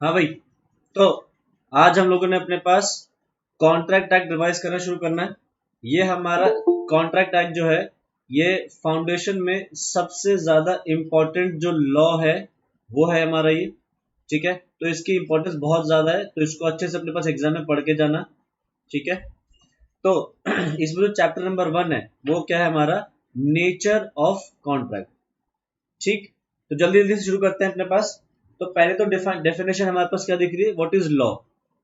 हाँ भाई, तो आज हम लोगों ने अपने पास कॉन्ट्रैक्ट एक्ट रिवाइज करना शुरू करना है। ये हमारा कॉन्ट्रैक्ट एक्ट जो है, ये फाउंडेशन में सबसे ज्यादा इम्पोर्टेंट जो लॉ है वो है हमारा ये। ठीक है, तो इसकी इम्पोर्टेंस बहुत ज्यादा है, तो इसको अच्छे से अपने पास एग्जाम में पढ़ के जाना। ठीक है, तो इसमें जो चैप्टर नंबर 1 है वो क्या है हमारा, नेचर ऑफ कॉन्ट्रैक्ट। ठीक, तो जल्दी जल्दी से शुरू करते हैं अपने पास। तो पहले तो डेफिनेशन हमारे पास क्या दिख रही है, व्हाट इज लॉ।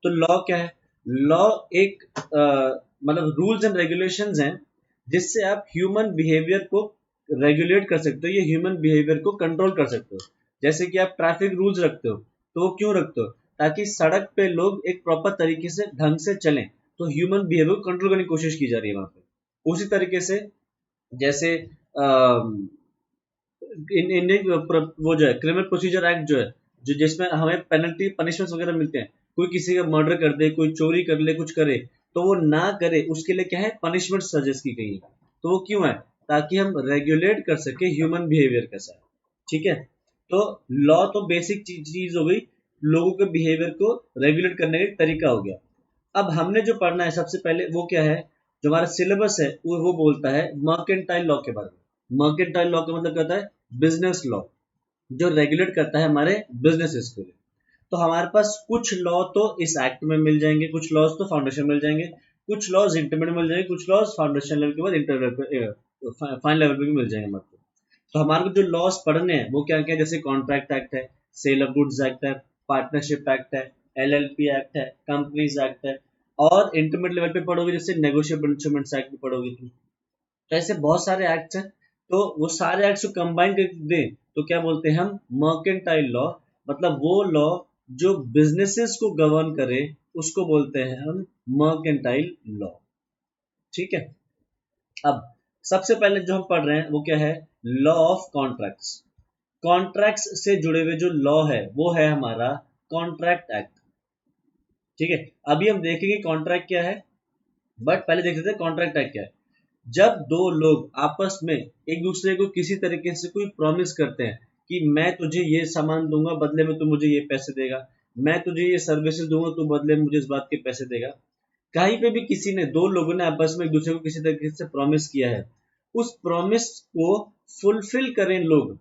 तो लॉ क्या है, लॉ एक मतलब रूल्स एंड रेगुलेशंस हैं जिससे आप ह्यूमन बिहेवियर को रेगुलेट कर सकते हो, ये ह्यूमन बिहेवियर को कंट्रोल कर सकते हो। जैसे कि आप ट्रैफिक रूल्स रखते हो, तो वो क्यों रखते हो, ताकि सड़क पे लोग एक प्रॉपर तरीके से ढंग से चलें, तो ह्यूमन बिहेवियर को कंट्रोल करने की कोशिश की जा रही है वहां पे। उसी तरीके से जैसे इंडियन वो जो है क्रिमिनल प्रोसीजर एक्ट जो है, जो जिसमें हमें पेनल्टी पनिशमेंट वगैरह मिलते हैं, कोई किसी का मर्डर कर दे, कोई चोरी कर ले, कुछ करे, तो वो ना करे उसके लिए क्या है, पनिशमेंट सजेस्ट की गई है। तो वो क्यों है, ताकि हम रेगुलेट कर सके ह्यूमन बिहेवियर के साथ। ठीक है, तो लॉ तो बेसिक चीज हो गई, लोगों के बिहेवियर को रेगुलेट करने का तरीका हो गया। अब हमने जो पढ़ना है सबसे पहले वो क्या है, जो हमारा सिलेबस है वो बोलता है मर्केंटाइल लॉ के बारे में। मर्केंटाइल लॉ का मतलब कहता है बिजनेस लॉ, जो रेगुलेट करता है हमारे बिजनेसेस को। तो हमारे पास कुछ लॉ तो इस एक्ट में मिल जाएंगे, कुछ लॉज तो फाउंडेशन मिल जाएंगे, कुछ लॉज इंटरमीडिएट मिल जाएंगे, कुछ लॉज फाउंडेशन लेवल के बाद इंटर फाइनल लेवल पे भी मिल जाएंगे मतलब। तो हमारे को जो लॉज पढ़ने हैं वो क्या क्या है, जैसे कॉन्ट्रैक्ट एक्ट है, सेल ऑफ गुड्स एक्ट है, पार्टनरशिप एक्ट है, एलएलपी एक्ट है, कंपनीज एक्ट है, और इंटरमीडिएट लेवल पे पढ़ोगे जैसे नेगोशिएबल इंस्ट्रूमेंट्स एक्ट भी पढ़ोगे तुम। तो ऐसे बहुत सारे एक्ट्स हैं, तो वो सारे एक्ट्स को कंबाइन कर दें तो क्या बोलते हैं हम, मर्केंटाइल लॉ। मतलब वो लॉ जो बिजनेसेस को गवर्न करे उसको बोलते हैं हम मर्केंटाइल लॉ। ठीक है, अब सबसे पहले जो हम पढ़ रहे हैं वो क्या है, लॉ ऑफ कॉन्ट्रैक्ट्स। कॉन्ट्रैक्ट्स से जुड़े हुए जो लॉ है वो है हमारा कॉन्ट्रैक्ट एक्ट। ठीक है, अभी हम देखेंगे कॉन्ट्रैक्ट क्या है, बट पहले देख लेते हैं कॉन्ट्रैक्ट एक्ट क्या है। जब दो लोग आपस में एक दूसरे को किसी तरीके से कोई प्रॉमिस करते हैं कि मैं तुझे ये सामान दूंगा बदले में तू मुझे ये पैसे देगा, मैं तुझे ये सर्विसेज दूंगा तू बदले में मुझे इस बात के पैसे देगा। कहीं पे भी किसी ने, दो लोगों ने आपस में एक दूसरे को किसी तरीके से प्रॉमिस किया है, उस प्रॉमिस को फुलफिल करें लोग,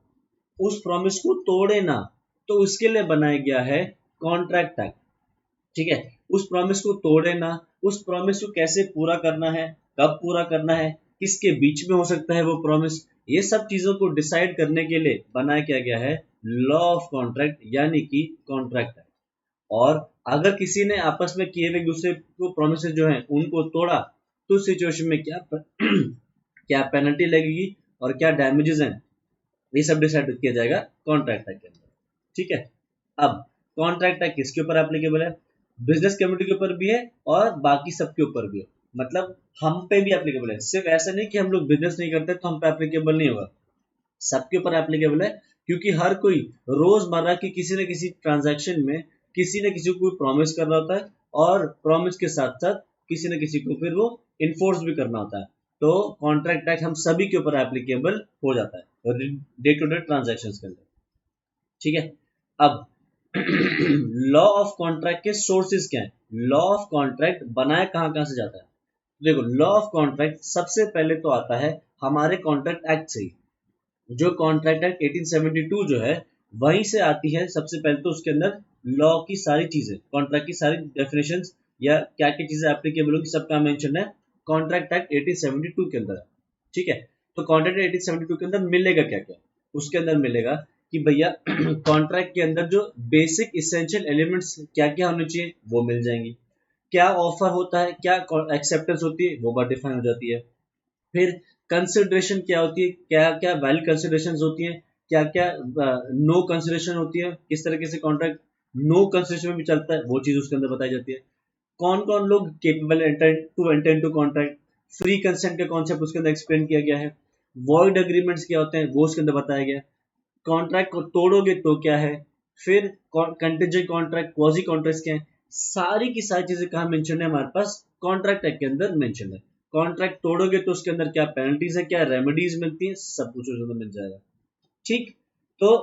उस प्रॉमिस को तोड़े ना, तो उसके लिए बनाया गया है कॉन्ट्रैक्ट एक्ट। ठीक है, उस प्रॉमिस को तोड़े ना, उस प्रॉमिस को कैसे पूरा करना है, कब पूरा करना है, किसके बीच में हो सकता है वो प्रॉमिस, ये सब चीजों को डिसाइड करने के लिए बनाया क्या गया है लॉ ऑफ कॉन्ट्रैक्ट, यानी कि कॉन्ट्रैक्ट है। और अगर किसी ने आपस में किए हुए एक दूसरे को प्रॉमिस जो है उनको तोड़ा, तो उस सिचुएशन में क्या क्या पेनल्टी लगेगी और क्या डैमेजेस हैं, ये सब डिसाइड किया जाएगा कॉन्ट्रैक्ट एक्ट के अंदर। ठीक है, अब कॉन्ट्रैक्ट एक्ट किसके ऊपर एप्लीकेबल है, बिजनेस कम्युनिटी के ऊपर भी है और बाकी सबके ऊपर भी है। मतलब हम पे भी एप्लीकेबल है, सिर्फ ऐसा नहीं कि हम लोग बिजनेस नहीं करते तो हम पे एप्लीकेबल नहीं होगा, सबके ऊपर एप्लीकेबल है। क्योंकि हर कोई रोजमर्रा की किसी न किसी ट्रांजैक्शन में किसी न किसी को प्रॉमिस कर रहा होता है, और प्रॉमिस के साथ साथ किसी न किसी को फिर वो इन्फोर्स भी करना होता है। तो कॉन्ट्रैक्ट एक्ट हम सभी के ऊपर एप्लीकेबल हो जाता है डे टू डे ट्रांजेक्शन के अंदर। ठीक है, अब लॉ ऑफ कॉन्ट्रैक्ट के सोर्सेज क्या है, लॉ ऑफ कॉन्ट्रैक्ट बनाया कहां कहां से जाता है। देखो, लॉ ऑफ कॉन्ट्रैक्ट सबसे पहले तो आता है हमारे कॉन्ट्रैक्ट एक्ट से ही। जो कॉन्ट्रैक्ट एक्ट 1872 जो है वहीं से आती है सबसे पहले, तो उसके अंदर लॉ की सारी चीजें, कॉन्ट्रैक्ट की सारी डेफिनेशंस या क्या क्या चीजें एप्लीकेबल होगी सबका मेंशन है कॉन्ट्रैक्ट एक्ट 1872 के अंदर। ठीक है, तो कॉन्ट्रैक्ट 1872 के अंदर मिलेगा क्या क्या, उसके अंदर मिलेगा कि भैया कॉन्ट्रैक्ट के अंदर जो बेसिक इसेंशियल एलिमेंट्स क्या क्या होने चाहिए वो मिल जाएंगी, क्या ऑफर होता है, क्या एक्सेप्टेंस होती है वो बात डिफाइन हो जाती है। फिर कंसिडरेशन क्या होती है, क्या क्या वैलिड कंसिडरेशन होती है, क्या क्या नो कंसिडरेशन होती है, किस तरीके से कॉन्ट्रैक्ट नो कंसिडरेशन में भी चलता है वो चीज उसके अंदर बताई जाती है। कौन कौन लोग capable to enter into contract, free consent का कॉन्सेप्ट उसके अंदर एक्सप्लेन किया गया है, वॉइड एग्रीमेंट्स क्या होते हैं वो उसके अंदर बताया गया है, कॉन्ट्रैक्ट को तोड़ोगे तो क्या है, फिर कंटीजेंट कॉन्ट्रैक्ट, क्वाजी कॉन्ट्रैक्ट क्या है, सारी की सारी चीजें कहाँ मेंशन है हमारे पास कॉन्ट्रैक्ट एक्ट के अंदर मेंशन है। कॉन्ट्रैक्ट तोड़ोगे तो उसके अंदर क्या पेनल्टीज है, क्या रेमेडीज मिलती है, सब कुछ उसके अंदर मिल जाएगा। ठीक, तो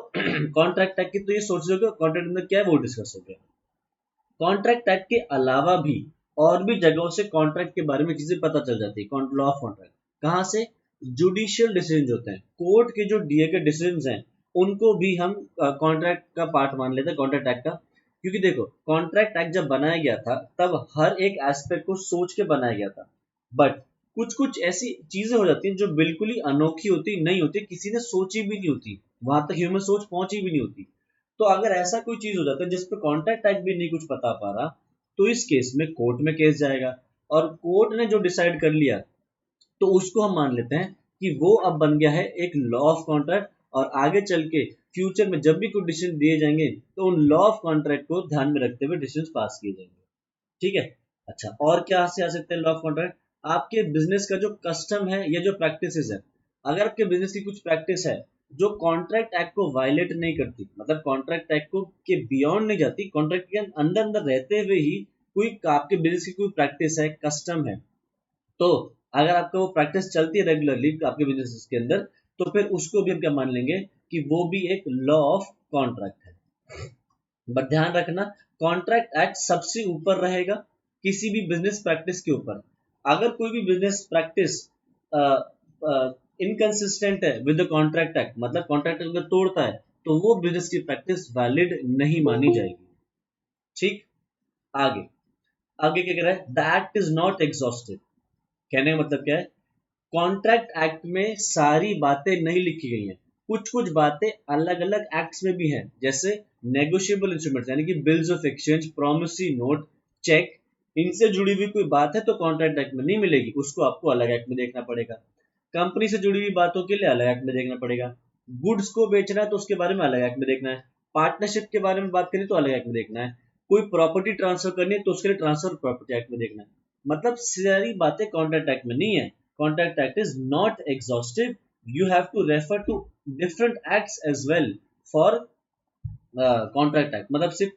कॉन्ट्रैक्ट एक्ट की तो ये सोच रहे हो कि कॉन्ट्रैक्ट अंदर क्या है वो डिस्कस हो गया। कॉन्ट्रैक्ट एक्ट के अलावा भी और भी जगहों से कॉन्ट्रैक्ट के बारे में चीजें पता चल जाती है। लॉ ऑफ कॉन्ट्रैक्ट कहाँ से? जुडिशियल डिसीजन होते हैं, कोर्ट के जो दिए गए डिसीजन हैं उनको भी हम कॉन्ट्रैक्ट का पार्ट मान लेते हैं, कॉन्ट्रैक्ट एक्ट का। क्योंकि देखो कॉन्ट्रैक्ट एक्ट जब बनाया गया था तब हर एक एस्पेक्ट को सोच के बनाया गया था, बट कुछ कुछ ऐसी चीजें हो जाती हैं जो बिल्कुल ही अनोखी होती नहीं होती, किसी ने सोची भी नहीं होती, वहां तक ह्यूमन सोच पहुंची भी नहीं होती। तो अगर ऐसा कोई चीज हो जाता है जिस पे कॉन्ट्रैक्ट एक्ट भी नहीं कुछ बता पा रहा, तो इस केस में कोर्ट में केस जाएगा, और कोर्ट ने जो डिसाइड कर लिया तो उसको हम मान लेते हैं कि वो अब बन गया है एक लॉ ऑफ कॉन्ट्रैक्ट। और आगे चल के फ्यूचर में जब भी कोई डिसीजन दिए जाएंगे तो उन लॉ ऑफ कॉन्ट्रैक्ट को ध्यान में रखते हुए डिसीजन पास किए जाएंगे। ठीक है। अच्छा, और क्या से आ सकते हैं लॉ ऑफ कॉन्ट्रैक्ट? आपके बिजनेस का जो कस्टम है या जो प्रैक्टिसेस है, अगर आपके बिजनेस की कुछ प्रैक्टिस है जो कॉन्ट्रैक्ट एक्ट को वायलेट नहीं करती, मतलब कॉन्ट्रैक्ट एक्ट को के बियॉन्ड नहीं जाती, कॉन्ट्रैक्ट के अंदर अंदर रहते हुए ही कोई आपके बिजनेस की कोई प्रैक्टिस है, कस्टम है, तो अगर आपका वो प्रैक्टिस चलती है रेगुलरली आपके बिजनेस के अंदर, तो फिर उसको भी हम क्या मान लेंगे कि वो भी एक लॉ ऑफ कॉन्ट्रैक्ट है। बट ध्यान रखना, कॉन्ट्रैक्ट एक्ट सबसे ऊपर रहेगा किसी भी बिजनेस प्रैक्टिस के ऊपर। अगर कोई भी बिजनेस प्रैक्टिस इनकंसिस्टेंट है विद द कॉन्ट्रैक्ट एक्ट, मतलब कॉन्ट्रैक्ट अगर तोड़ता है, तो वो बिजनेस की प्रैक्टिस वैलिड नहीं मानी जाएगी। ठीक। आगे, आगे क्या कह रहा है? The act is not exhaustive. कहने का मतलब क्या है? कॉन्ट्रैक्ट एक्ट में सारी बातें नहीं लिखी गई हैं, कुछ कुछ बातें अलग अलग एक्ट्स में भी हैं, जैसे नेगोशिएबल इंस्ट्रूमेंट्स यानी कि bills of exchange, promissory note, cheque, इनसे जुड़ी हुई कोई बात है तो कॉन्ट्रैक्ट एक्ट में नहीं मिलेगी, उसको आपको अलग एक्ट में देखना पड़ेगा। कंपनी से जुड़ी हुई बातों के लिए अलग एक्ट में देखना पड़ेगा। गुड्स को बेचना है तो उसके बारे में अलग एक्ट में देखना है। पार्टनरशिप के बारे में बात करें तो अलग एक्ट में देखना है। कोई प्रॉपर्टी ट्रांसफर करनी है तो उसके लिए ट्रांसफर प्रॉपर्टी एक्ट में देखना है। मतलब सारी बातें कॉन्ट्रैक्ट एक्ट में नहीं है। Contract Act is not exhaustive. You have to refer to different acts as well for Contract Act. मतलब सिर्फ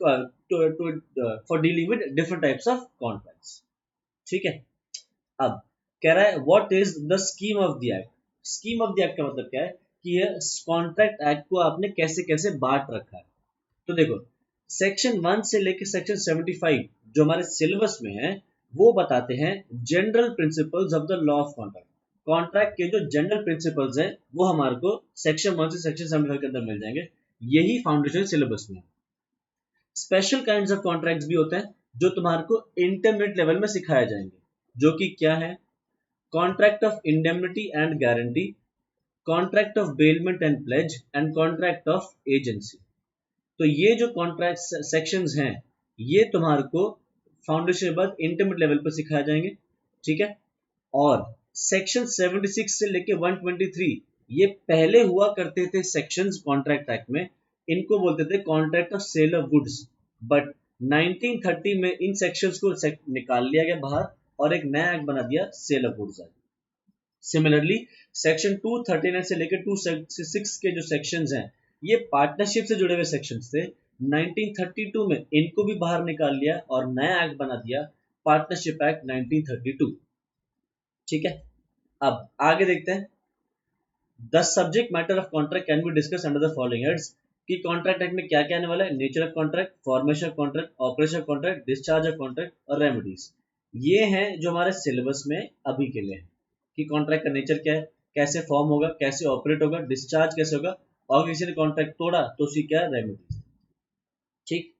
for dealing with different types of contracts. ठीक है। अब कह रहा है what is the scheme of the act? Scheme of the act का मतलब क्या है कि ये कॉन्ट्रैक्ट एक्ट को आपने कैसे कैसे बांट रखा है। तो देखो, सेक्शन 1 से लेकर सेक्शन 75 जो हमारे सिलेबस में है वो बताते हैं general principles of the law of contract. Contract के जो जनरल प्रिंसिपल्स हैं वो हमारे को सेक्शन 1 से सेक्शन 75 के अंदर मिल जाएंगे। यही फाउंडेशन सिलेबस में है। स्पेशल काइंड्स ऑफ कॉन्ट्रैक्ट्स भी होते हैं जो तुम्हारे को इंटरमीडिएट लेवल में सिखाए जाएंगे, जो कि क्या है? Contract of indemnity and guarantee, contract of bailment and pledge, and contract of agency. तो ये जो कॉन्ट्रैक्ट सेक्शंस हैं ये तुम्हारे को फाउंडेशन के बाद इंटरमीडिएट लेवल पर सिखाए जाएंगे। ठीक है। और सेक्शन 76 से लेके 123 ये पहले हुआ करते थे सेक्शंस कॉन्ट्रैक्ट एक्ट में, इनको बोलते थे contract of sale of goods. But 1930 में इन सेक्शंस को निकाल लिया गया बाहर और एक नया एक्ट बना दिया, sale of goods act. Similarly section 239 से लेकर 266 के जो सेक्शंस हैं ये पार्टनरशिप से जुड़े हुए सेक्शंस थे। 1932 में इनको भी बाहर निकाल लिया और नया एक्ट बना दिया, पार्टनरशिप एक्ट 1932। ठीक है। अब आगे देखते हैं। The subject matter of contract can be discuss under the following heads. कि कॉन्ट्रैक्ट एक्ट में क्या क्या आने वाला है? Nature of contract, formation of contract, operation of contract, discharge of contract और रेमेडीज। ये हैं जो हमारे सिलेबस में अभी के लिए है कि कॉन्ट्रैक्ट का नेचर क्या है, कैसे फॉर्म होगा, कैसे ऑपरेट होगा, डिस्चार्ज कैसे होगा, और किसी ने कॉन्ट्रैक्ट तोड़ा तो उसकी क्या रेमेडीज। ठीक।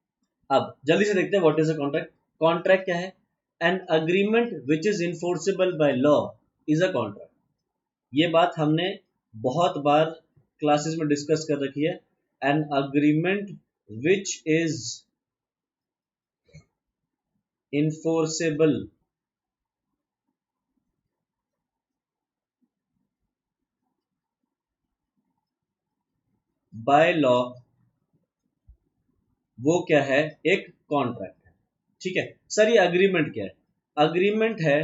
अब जल्दी से देखते हैं what is a contract. Contract क्या है? An agreement which is enforceable by law is a contract. ये बात हमने बहुत बार क्लासेस में डिस्कस कर रखी है। An agreement which is enforceable by law, वो क्या है? एक कॉन्ट्रैक्ट है। ठीक है सर, ये अग्रीमेंट क्या है? अग्रीमेंट है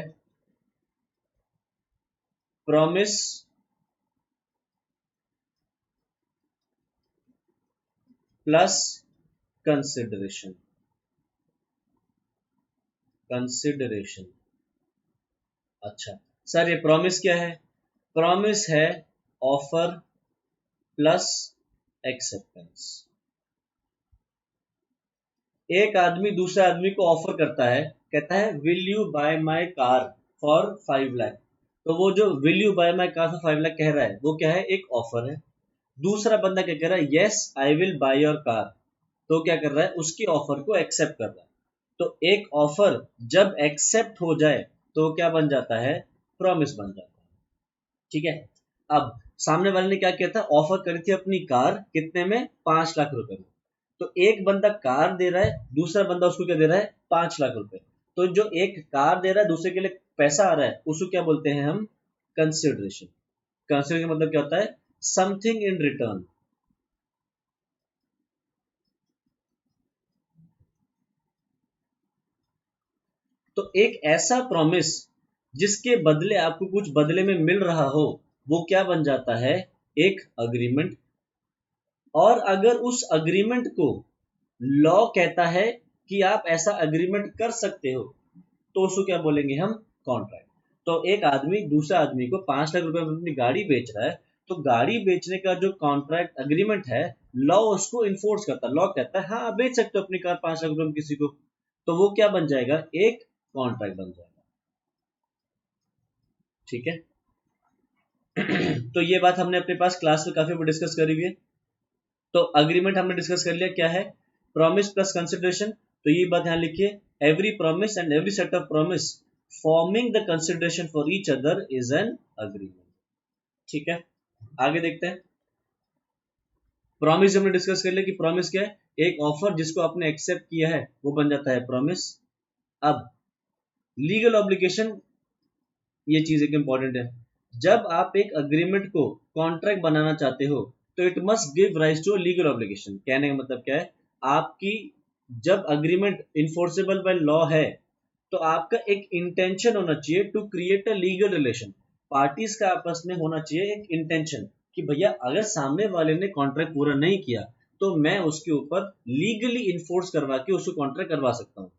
प्रॉमिस प्लस कंसिडरेशन। कंसिडरेशन। अच्छा सर, ये प्रॉमिस क्या है? प्रॉमिस है ऑफर प्लस एक्सेप्टेंस। एक आदमी दूसरे आदमी को ऑफर करता है, कहता है will you buy my car for 5 lakh. तो वो जो will you buy my car for 5 lakh कह रहा है वो क्या है, एक ऑफर है। दूसरा बंदा क्या कह रहा है, yes I will by your car. तो क्या कर रहा है, उसकी ऑफर को एक्सेप्ट कर रहा है। तो एक ऑफर जब एक्सेप्ट हो जाए तो क्या बन जाता है, प्रॉमिस बन जाता है। ठीक है। अब सामने वाले ने क्या किया था, ऑफर करी थी अपनी कार कितने में, 5 लाख रुपए में। तो एक बंदा कार दे रहा है, दूसरा बंदा उसको क्या दे रहा है, 5 लाख रुपए। तो जो एक कार दे रहा है दूसरे के लिए पैसा आ रहा है, उसको क्या बोलते हैं हम, कंसिडरेशन। कंसिडरेशन मतलब क्या होता है, समथिंग इन रिटर्न। तो एक ऐसा प्रॉमिस जिसके बदले आपको कुछ बदले में मिल रहा हो, वो क्या बन जाता है, एक अग्रीमेंट। और अगर उस अग्रीमेंट को लॉ कहता है कि आप ऐसा अग्रीमेंट कर सकते हो, तो उसको क्या बोलेंगे हम, कॉन्ट्रैक्ट। तो एक आदमी दूसरा आदमी को 5 लाख रुपए में अपनी गाड़ी बेच रहा है, तो गाड़ी बेचने का जो कॉन्ट्रैक्ट अग्रीमेंट है, लॉ उसको इन्फोर्स करता है। लॉ कहता है हाँ आप बेच सकते हो अपनी कार 5 लाख रुपए में किसी को, तो वो क्या बन जाएगा, एक कॉन्ट्रैक्ट बन जाएगा। ठीक है। तो ये बात हमने अपने पास क्लास में काफी डिस्कस करी हुई है। तो अग्रीमेंट हमने डिस्कस कर लिया क्या है, प्रॉमिस प्लस कंसिडरेशन। तो ये बात ध्यान लिखिए, every promise and every set of promise forming the consideration for each other is an agreement. ठीक है, आगे देखते हैं। प्रॉमिस हमने डिस्कस कर लिया कि प्रॉमिस क्या है, एक ऑफर जिसको आपने एक्सेप्ट किया है वो बन जाता है प्रॉमिस। अब लीगल ऑब्लिगेशन, ये चीज एक इंपॉर्टेंट है। जब आप एक अग्रीमेंट को कॉन्ट्रैक्ट बनाना चाहते हो तो it must give rise to legal obligation. कहने का मतलब क्या है, आपकी जब अग्रीमेंट इन्फोर्सेबल बाय लॉ है तो आपका एक इंटेंशन होना चाहिए to create a legal relation. Parties का आपस में होना चाहिए एक इंटेंशन कि भैया अगर सामने वाले ने कॉन्ट्रैक्ट पूरा नहीं किया तो मैं उसके ऊपर लीगली इन्फोर्स करवा के उसको कॉन्ट्रैक्ट करवा सकता हूँ।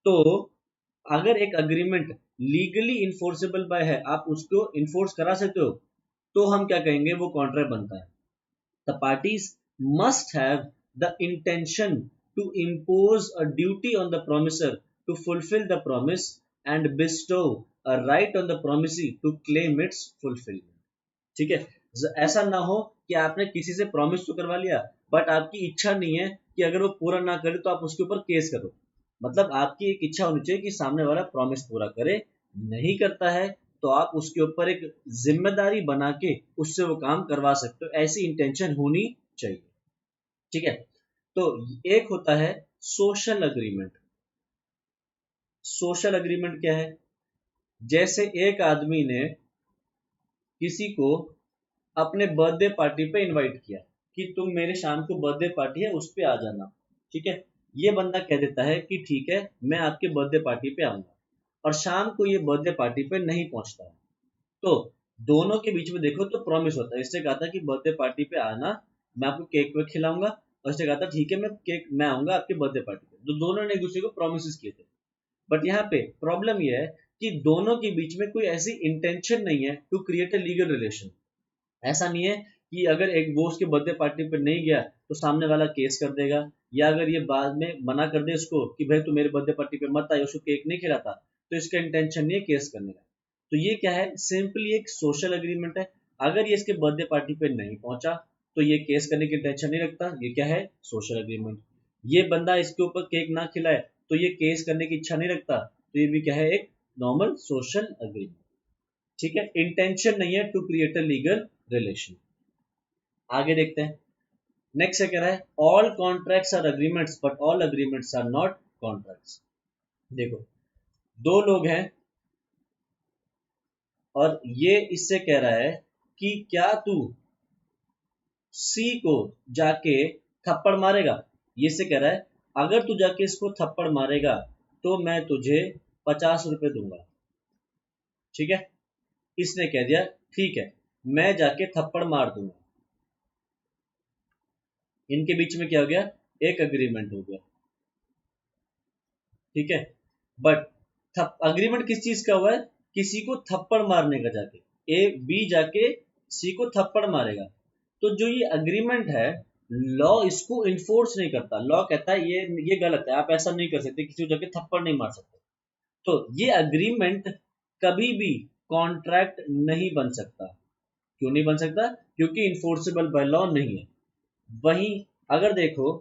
तो अगर एक अग्रीमेंट लीगली इन्फोर्सेबल बाय है, आप उसको इन्फोर्स करा सकते हो, तो हम क्या कहेंगे, वो कॉन्ट्रैक्ट बनता है। The parties must have the intention to impose a duty on the promisor to fulfill the promise and bestow a right on the promisee to claim its fulfillment। ठीक है, ऐसा ना हो कि आपने किसी से प्रॉमिस तो करवा लिया बट आपकी इच्छा नहीं है कि अगर वो पूरा ना करे तो आप उसके ऊपर केस करो। मतलब आपकी एक इच्छा होनी चाहिए कि सामने वाला प्रॉमिस पूरा करे, नहीं करता है तो आप उसके ऊपर एक जिम्मेदारी बना के उससे वो काम करवा सकते हो, ऐसी इंटेंशन होनी चाहिए। ठीक है। तो एक होता है सोशल अग्रीमेंट। सोशल अग्रीमेंट क्या है, जैसे एक आदमी ने किसी को अपने बर्थडे पार्टी पे इनवाइट किया कि तुम मेरे शाम को बर्थडे पार्टी है उस पे आ जाना। ठीक है, ये बंदा कह देता है कि ठीक है मैं आपके बर्थडे पार्टी पे आऊंगा, और शाम को ये बर्थडे पार्टी पे नहीं पहुंचता है। तो दोनों के बीच में देखो तो प्रॉमिस होता है, इसने कहा था कि बर्थडे पार्टी पे आना, मैं आपको केक वेक खिलाऊंगा, और इसने कहा था ठीक है मैं आऊंगा आपके बर्थडे पार्टी पे। तो दोनों ने एक दूसरे को प्रोमिस किए थे। बट यहाँ पे प्रॉब्लम यह है कि दोनों के बीच में कोई ऐसी इंटेंशन नहीं है to create a legal relation. ऐसा नहीं है कि अगर एक वो उसके बर्थडे पार्टी पर नहीं गया तो सामने वाला केस कर देगा, या अगर ये बाद में मना कर दे उसको कि भाई तू मेरे बर्थडे पार्टी पे मत आए, उसको केक नहीं खिलाता, तो इसका इंटेंशन नहीं है केस करने का। तो ये क्या है, सिंपली एक सोशल अग्रीमेंट है। अगर ये इसके बर्थडे पार्टी पे नहीं पहुंचा तो ये केस करने की इंटेंशन नहीं रखता, ये क्या है, सोशल अग्रीमेंट। ये बंदा इसके ऊपर केक ना खिलाए तो ये केस करने की इच्छा नहीं रखता, तो ये भी क्या है, एक नॉर्मल सोशल अग्रीमेंट। ठीक है, इंटेंशन नहीं है to create a legal relation. आगे देखते हैं। नेक्स्ट क्या कह रहा है, all contracts are agreements but all agreements are not contracts. देखो, दो लोग हैं और ये इससे कह रहा है कि क्या तू सी को जाके थप्पड़ मारेगा। ये से कह रहा है अगर तू जाके इसको थप्पड़ मारेगा तो मैं तुझे 50 रुपए दूंगा। ठीक है, इसने कह दिया ठीक है मैं जाके थप्पड़ मार दूंगा। इनके बीच में क्या हो गया, एक अग्रीमेंट हो गया। ठीक है, बट अग्रीमेंट किस चीज का हुआ है, किसी को थप्पड़ मारने का। जाके ए बी जाके सी को थप्पड़ मारेगा। तो जो ये अग्रीमेंट है लॉ इसको इन्फोर्स नहीं करता। लॉ कहता है ये गलत है, आप ऐसा नहीं कर सकते, किसी को जाके थप्पड़ नहीं मार सकते। तो ये अग्रीमेंट कभी भी कॉन्ट्रैक्ट नहीं बन सकता। क्यों नहीं बन सकता? क्योंकि इन्फोर्सेबल बाय लॉ नहीं है। वहीं अगर देखो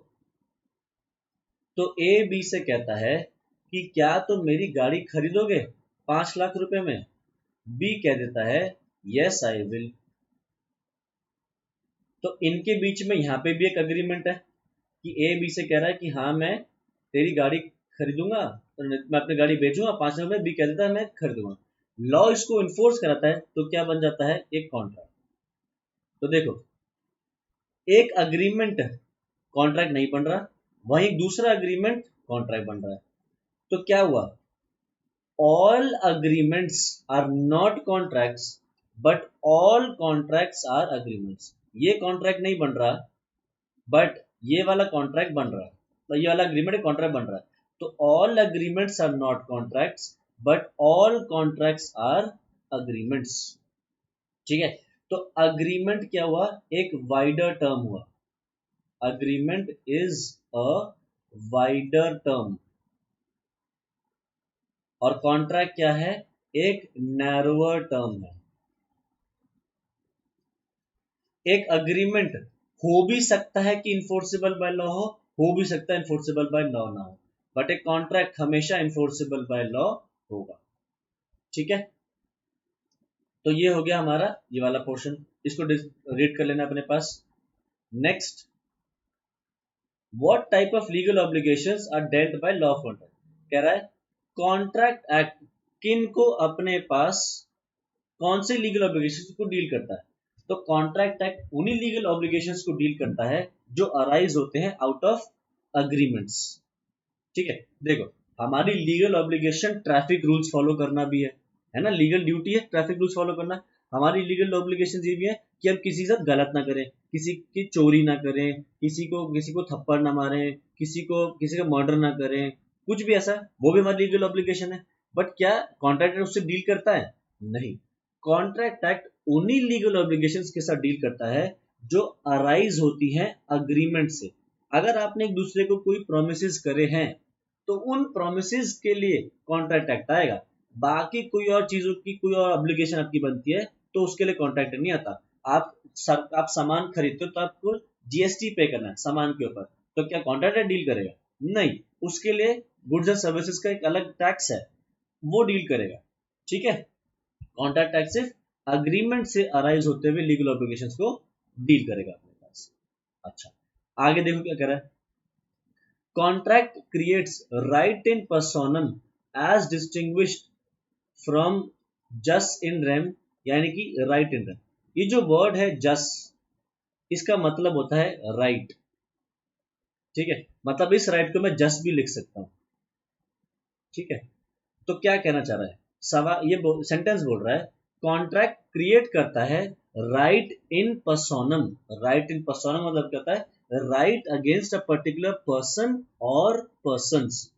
तो ए बी से कहता है कि क्या तुम मेरी गाड़ी खरीदोगे 5 लाख रुपए में? बी कह देता है यस आई विल। तो इनके बीच में यहाँ पे भी एक अग्रीमेंट है कि ए बी से कह रहा है कि हाँ मैं तेरी गाड़ी खरीदूंगा, तो मैं अपनी गाड़ी बेचूंगा 5 लाख में। बी कह देता है मैं खरीदूंगा। लॉ इसको इन्फोर्स कराता है तो क्या बन जाता है? एक कॉन्ट्रैक्ट। तो देखो, एक अग्रीमेंट कॉन्ट्रैक्ट नहीं बन रहा, वहीं दूसरा अग्रीमेंट कॉन्ट्रैक्ट बन रहा है। तो क्या हुआ? All agreements are not contracts but all contracts are agreements. ये कॉन्ट्रैक्ट नहीं बन रहा, बट ये वाला कॉन्ट्रैक्ट बन रहा है। तो ये वाला अग्रीमेंट कॉन्ट्रैक्ट बन रहा है। तो all agreements are not contracts but all contracts are agreements. ठीक है। तो अग्रीमेंट क्या हुआ? एक वाइडर टर्म हुआ। Agreement is a wider term. और कॉन्ट्रैक्ट क्या है? एक नैरोअर टर्म है। एक अग्रीमेंट हो भी सकता है कि इन्फोर्सेबल बाय लॉ हो भी सकता है इन्फोर्सेबल बाय लॉ ना हो, बट एक कॉन्ट्रैक्ट हमेशा इन्फोर्सेबल बाय लॉ होगा। ठीक है। तो ये हो गया हमारा ये वाला पोर्शन, इसको रीड कर लेना अपने पास। Next, what type of legal obligations are dealt by law of contract? कह रहा है कॉन्ट्रैक्ट एक्ट किन को अपने पास कौन से लीगल ऑब्लिगेशंस को डील करता है? तो कॉन्ट्रैक्ट एक्ट उन्हीं लीगल ऑब्लिगेशंस को डील करता है जो अराइज होते हैं आउट ऑफ अग्रीमेंट्स। ठीक है। देखो, हमारी legal obligation traffic rules follow करना भी है ना, लीगल ड्यूटी है ट्रैफिक रूल्स फॉलो करना। हमारी लीगल ऑब्लिगेशन ये भी है कि हम किसी के साथ गलत ना करें, किसी की चोरी ना करें, किसी को थप्पड़ ना मारें, किसी का मर्डर ना करें, कुछ भी ऐसा, वो भी हमारी लीगल ऑब्लिगेशन है। बट क्या कॉन्ट्रैक्ट उससे डील करता है? नहीं। कॉन्ट्रैक्ट एक्ट उन्हीं लीगल ऑब्लिगेशंस के साथ डील करता है जो अराइज होती हैं अग्रीमेंट से। अगर आपने एक दूसरे को कोई प्रोमिस करे हैं तो उन प्रोमिस के लिए कॉन्ट्रैक्ट एक्ट आएगा। बाकी कोई और चीजों की कोई और ऑब्लिगेशन आपकी बनती है तो उसके लिए कॉन्ट्रैक्ट नहीं आता। आप सामान खरीदते हो तो आपको जीएसटी पे करना है सामान के ऊपर, तो क्या कॉन्ट्रैक्ट डील करेगा? नहीं। उसके लिए गुड्स एंड सर्विसेज का एक अलग टैक्स है, वो डील करेगा। ठीक है। कॉन्ट्रैक्ट टैक्स सिर्फ अग्रीमेंट से अराइज होते हुए लीगल ऑब्लिगेशंस को डील करेगा अपने पास। अच्छा, आगे देखो क्या कह रहा है। Contract creates right in personam as distinguished from jus in RAM, यानी कि राइट इन रेम। ये जो वर्ड है जस, इसका मतलब होता है राइट। ठीक है। मतलब इस राइट को मैं जस भी लिख सकता हूं। ठीक है। तो क्या कहना चाह रहा है सवाल, ये सेंटेंस बोल रहा है कॉन्ट्रैक्ट क्रिएट करता है right in पर्सोनम। Right in personam मतलब कहता है right against a particular person और persons,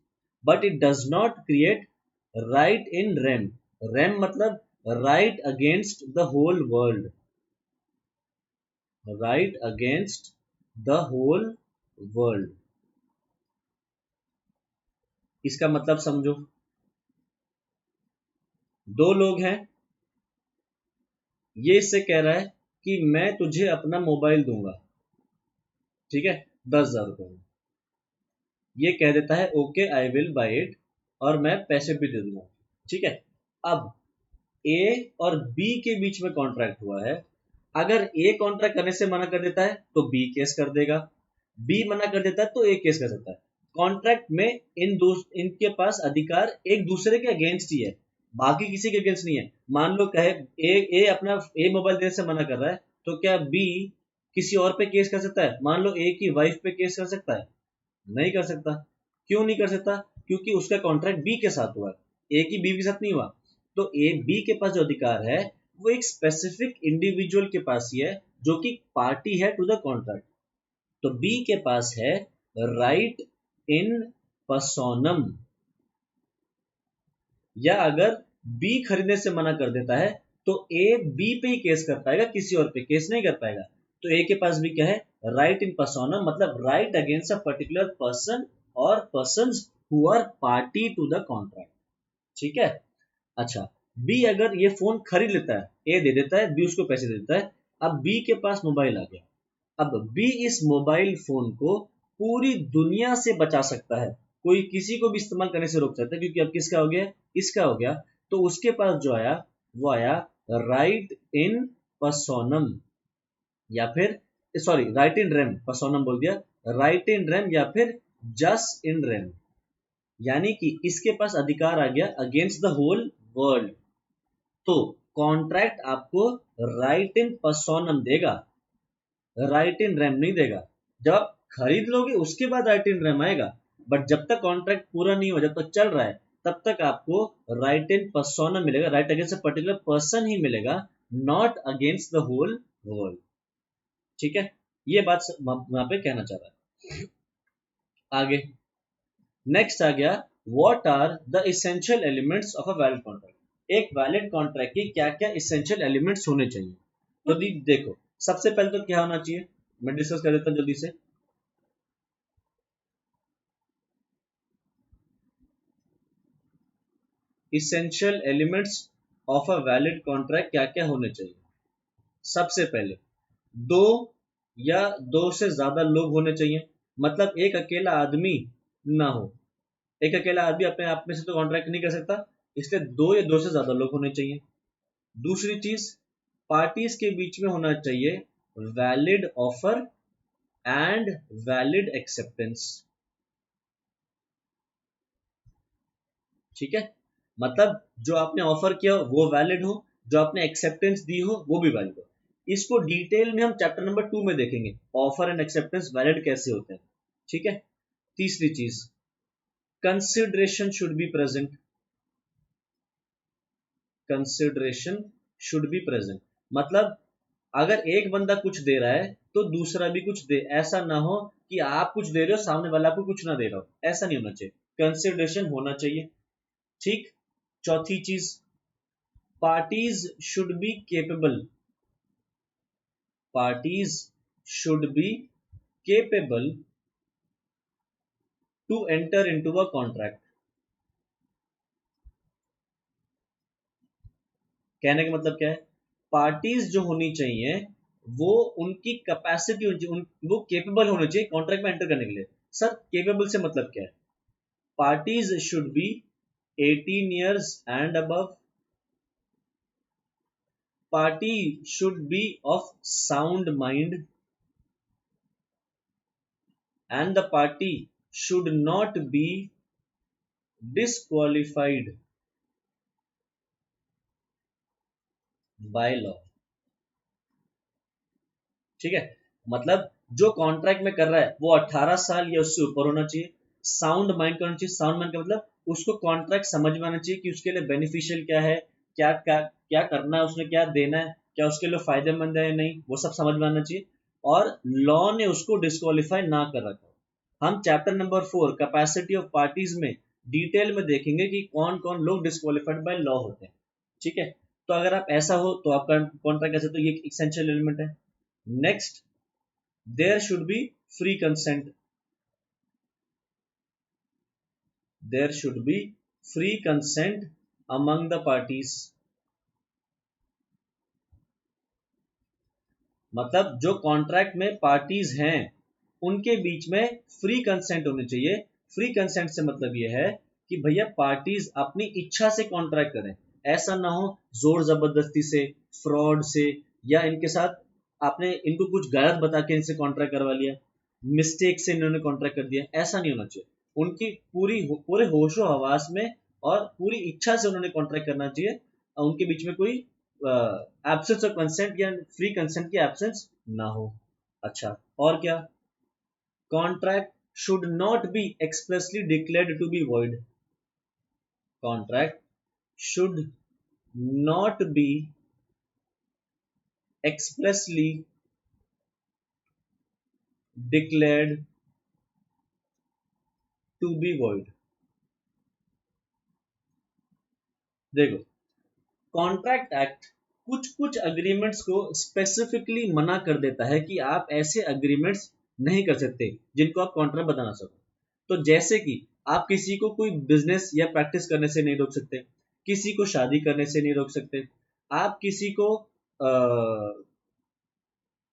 but it does not create right in rem. Rem मतलब right against the whole world. Right against the whole world, इसका मतलब समझो। दो लोग हैं, ये इससे कह रहा है कि मैं तुझे अपना मोबाइल दूंगा, ठीक है, 10,000 रुपए में। ये कह देता है okay I will buy it, और मैं पैसे भी दे दूंगा। ठीक है। अब ए और बी के बीच में कॉन्ट्रैक्ट हुआ है। अगर ए कॉन्ट्रैक्ट करने से मना कर देता है तो बी केस कर देगा, बी मना कर देता है तो ए केस कर सकता है। कॉन्ट्रैक्ट में इनके पास अधिकार एक दूसरे के अगेंस्ट ही है, बाकी किसी के अगेंस्ट नहीं है। मान लो कहे ए अपना मोबाइल देने से मना कर रहा है, तो क्या बी किसी और पे केस कर सकता है? मान लो ए की वाइफ पे केस कर सकता है? नहीं कर सकता। क्यों नहीं कर सकता? क्योंकि उसका कॉन्ट्रैक्ट बी के साथ हुआ है, ए की बी के साथ नहीं हुआ। तो ए बी के पास जो अधिकार है वो एक स्पेसिफिक इंडिविजुअल के पास ही है जो कि पार्टी है टू द कॉन्ट्रैक्ट। तो बी के पास है राइट इन पर्सोनम। या अगर बी खरीदने से मना कर देता है तो ए बी पे ही केस कर पाएगा, किसी और पे केस नहीं कर पाएगा। तो ए के पास भी क्या है, राइट इन पर्सोनम, मतलब right against a particular person और persons who are party to the contract. ठीक है। अच्छा, बी अगर ये फोन खरीद लेता है, ए दे देता है, बी उसको पैसे दे देता है। अब बी के पास मोबाइल आ गया। अब बी इस मोबाइल फोन को पूरी दुनिया से बचा सकता है, कोई किसी को भी इस्तेमाल करने से रोक सकता है, क्योंकि अब किसका हो गया, इसका हो गया। तो उसके पास जो आया वो आया राइट इन पर्सोनम, या फिर सॉरी राइट इन रेम, पर्सोनम बोल दिया, राइट इन रेम या फिर जस इन रेम, यानी कि इसके पास अधिकार आ गया अगेंस्ट द होल वर्ल्ड। तो कॉन्ट्रैक्ट आपको राइट इन पर्सोनम देगा, राइट इन रैम नहीं देगा। जब आप खरीद लोगे उसके बाद राइट इन रैम आएगा, बट जब तक कॉन्ट्रैक्ट पूरा नहीं हो, जब तक चल रहा है, तब तक आपको राइट इन पर्सोना मिलेगा, right against a particular person ही मिलेगा, not against the whole world. ठीक है, ये बात वहां पे कहना चाह रहा है। आगे नेक्स्ट आ गया, what are the essential elements of a valid contract. एक वैलिड कॉन्ट्रैक्ट की क्या क्या इसेंशियल एलिमेंट्स होने चाहिए। तो देखो, सबसे पहले तो क्या होना चाहिए, मैं डिस्कस कर देता हूं जल्दी से। Essential elements of a valid contract क्या क्या होने चाहिए। सबसे पहले दो या दो से ज्यादा लोग होने चाहिए, मतलब एक अकेला आदमी ना हो। एक अकेला आदमी अपने आप में से तो कॉन्ट्रैक्ट नहीं कर सकता, इसलिए दो या दो से ज्यादा लोग होने चाहिए। दूसरी चीज, पार्टीज के बीच में होना चाहिए valid offer and valid acceptance. ठीक है, मतलब जो आपने ऑफर किया वो वैलिड हो, जो आपने एक्सेप्टेंस दी हो वो भी वैलिड हो। इसको डिटेल में हम चैप्टर नंबर 2 में देखेंगे, ऑफर एंड एक्सेप्टेंस वैलिड कैसे होते हैं। ठीक है। तीसरी चीज, consideration should be present, consideration should be present, मतलब अगर एक बंदा कुछ दे रहा है तो दूसरा भी कुछ दे, ऐसा ना हो कि आप कुछ दे रहे हो सामने वाला को कुछ ना दे रहा हो, ऐसा नहीं होना चाहिए, कंसिडरेशन होना चाहिए। ठीक। चौथी चीज, parties should be capable, parties should be capable to enter into a contract। कहने का मतलब क्या है, पार्टीज जो होनी चाहिए वो उनकी कैपेसिटी होनी चाहिए, वो केपेबल होने चाहिए कॉन्ट्रैक्ट में एंटर करने के लिए। सर केपेबल से मतलब क्या है, parties should B 18 years and above, party should be of sound mind, and the party should not be disqualified by law। ठीक है, मतलब जो कॉन्ट्रैक्ट में कर रहा है वो 18 साल या उससे ऊपर होना चाहिए, साउंड माइंड का होना चाहिए। साउंड माइंड का मतलब उसको कॉन्ट्रैक्ट समझ में आना चाहिए कि उसके लिए बेनिफिशियल क्या है, क्या क्या क्या करना है, उसने क्या देना है, क्या उसके लिए फायदेमंद है नहीं, वो सब समझ में आना चाहिए, और लॉ ने उसको डिस्क्वालीफाई ना कर रखा। हम chapter number 4 capacity of parties में डिटेल में देखेंगे कि कौन कौन लोग डिस्क्वालीफाइड बाय लॉ होते हैं। ठीक है, तो अगर आप ऐसा हो तो आपका कॉन्ट्रैक्ट ऐसे, तो ये एसेंशियल एलिमेंट है। Next, there should be free consent, there should be free consent among the parties, मतलब जो कॉन्ट्रैक्ट में पार्टीज हैं उनके बीच में फ्री कंसेंट होने चाहिए। फ्री कंसेंट से मतलब यह है कि भैया पार्टीज अपनी इच्छा से कॉन्ट्रैक्ट करें, ऐसा ना हो जोर जबरदस्ती से, फ्रॉड से, या इनके साथ आपने इनको कुछ गलत बता के इनसे कॉन्ट्रैक्ट करवा लिया, मिस्टेक से इन्होंने कॉन्ट्रैक्ट कर दिया, ऐसा नहीं होना चाहिए। उनकी पूरे होशो हवास में और पूरी इच्छा से उन्होंने कॉन्ट्रैक्ट करना चाहिए, और उनके बीच में कोई एब्सेंस ऑफ कंसेंट या फ्री कंसेंट की एब्सेंस ना हो। अच्छा, और क्या, contract should not be expressly declared to be void, contract should not be expressly declared to be void। देखो, कॉन्ट्रैक्ट एक्ट कुछ कुछ अग्रीमेंट्स को स्पेसिफिकली मना कर देता है कि आप ऐसे अग्रीमेंट्स नहीं कर सकते जिनको आप कॉन्ट्रैक्ट बना सको। तो जैसे कि आप किसी को कोई बिजनेस या प्रैक्टिस करने से नहीं रोक सकते, किसी को शादी करने से नहीं रोक सकते, आप किसी को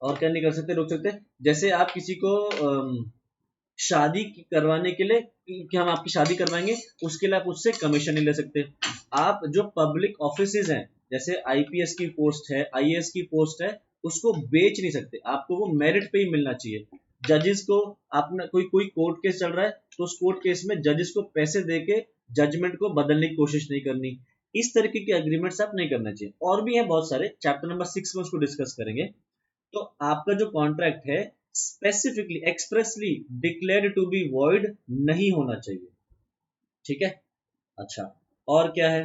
और क्या नहीं कर सकते, रोक सकते, जैसे आप किसी को शादी करवाने के लिए कि हम आपकी शादी करवाएंगे, उसके लिए आप उससे कमीशन नहीं ले सकते। आप जो पब्लिक ऑफिसेज हैं, जैसे आईपीएस की पोस्ट है, आईएएस की पोस्ट है, उसको बेच नहीं सकते, आपको वो मेरिट पे ही मिलना चाहिए। जजेस को आपने कोई कोई कोर्ट केस चल रहा है तो उस कोर्ट केस में जजेस को पैसे देके जजमेंट को बदलने की कोशिश नहीं करनी। इस तरीके के अग्रीमेंट्स आप नहीं करना चाहिए। और भी हैं बहुत सारे, चैप्टर नंबर 6 में उसको डिस्कस करेंगे। तो आपका जो कॉन्ट्रैक्ट है specifically expressly declared to be void नहीं होना चाहिए। ठीक है, अच्छा, और क्या है,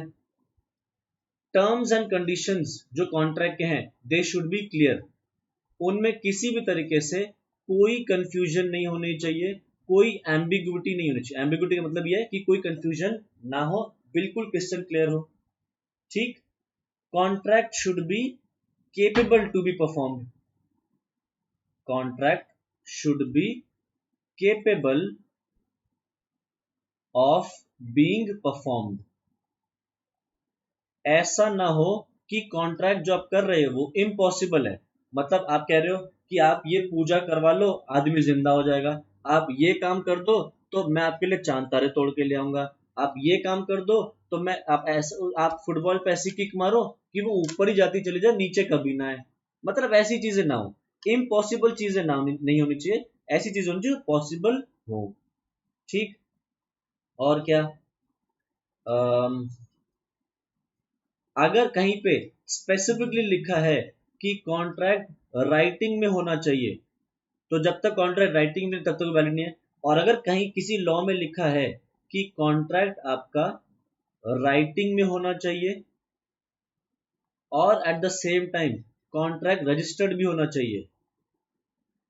टर्म्स एंड कंडीशंस जो कॉन्ट्रैक्ट के हैं दे शुड बी क्लियर, उनमें किसी भी तरीके से कोई कंफ्यूजन नहीं होनी चाहिए, कोई एम्बिग्विटी नहीं होनी चाहिए। एम्बिग्विटी का मतलब यह है कि कोई कंफ्यूजन ना हो, बिल्कुल क्रिस्टल क्लियर हो। ठीक, contract should be capable to be performed, contract should be capable of being performed। ऐसा ना हो कि कॉन्ट्रैक्ट जो आप कर रहे हो वो इम्पॉसिबल है। मतलब आप कह रहे हो कि आप ये पूजा करवा लो, आदमी जिंदा हो जाएगा, आप ये काम कर दो तो मैं आपके लिए चांद तारे तोड़ के ले आऊंगा, आप ये काम कर दो तो मैं आप फुटबॉल पे ऐसी किक मारो कि वो ऊपर ही जाती चली जाए, नीचे कभी ना आए। मतलब ऐसी चीजें ना हो, इम्पॉसिबल चीजें ना नहीं होनी चाहिए, ऐसी चीजें होनी चाहिए पॉसिबल हो। ठीक, और क्या, अगर कहीं पे स्पेसिफिकली लिखा है कि कॉन्ट्रैक्ट राइटिंग में होना चाहिए, तो जब तक कॉन्ट्रैक्ट राइटिंग में तब तक वैलिड नहीं है। और अगर कहीं किसी लॉ में लिखा है कि कॉन्ट्रैक्ट आपका राइटिंग में होना चाहिए और at the same time contract registered भी होना चाहिए,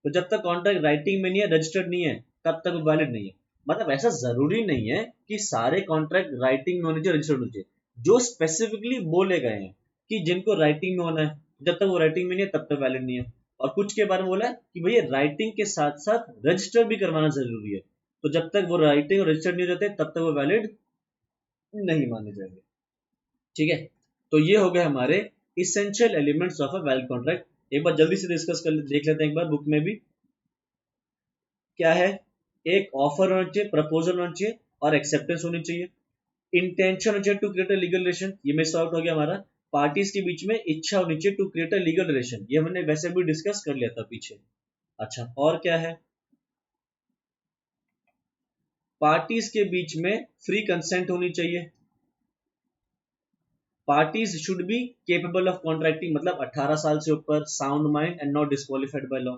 तो जब तक कॉन्ट्रैक्ट राइटिंग में नहीं है, रजिस्टर्ड नहीं है, तब तक वैलिड नहीं है। मतलब ऐसा जरूरी नहीं है कि सारे कॉन्ट्रैक्ट राइटिंग में होने चाहिए, रजिस्टर्ड होने चाहिए। जो स्पेसिफिकली बोले गए हैं कि जिनको राइटिंग में होना है, जब तक वो राइटिंग में नहीं है तब तक वैलिड नहीं है। और कुछ के बारे में बोला है कि भैया राइटिंग के साथ साथ रजिस्टर भी करवाना जरूरी है, तो जब तक वो राइटिंग और रजिस्टर्ड नहीं रहते तब तक वो वैलिड नहीं माने जाएंगे। ठीक है, तो ये हो गए हमारे essential elements of a valid contract. एक बार जल्दी से डिस्कस कर देख लेते हैं एक बार बुक में भी। क्या है, एक ऑफर होना चाहिए, प्रपोजल होना चाहिए और एक्सेप्टेंस होनी चाहिए। इंटेंशन होना चाहिए to create a legal relation, ये मिस आउट हो गया हमारा। पार्टीज के बीच में इच्छा होनी चाहिए to create a legal relation, ये हमने वैसे भी डिस्कस कर लिया था पीछे। अच्छा, और क्या है, पार्टीज के बीच में फ्री कंसेंट होनी चाहिए। Parties should be capable of contracting, मतलब 18 साल से ऊपर, sound mind and not disqualified by law.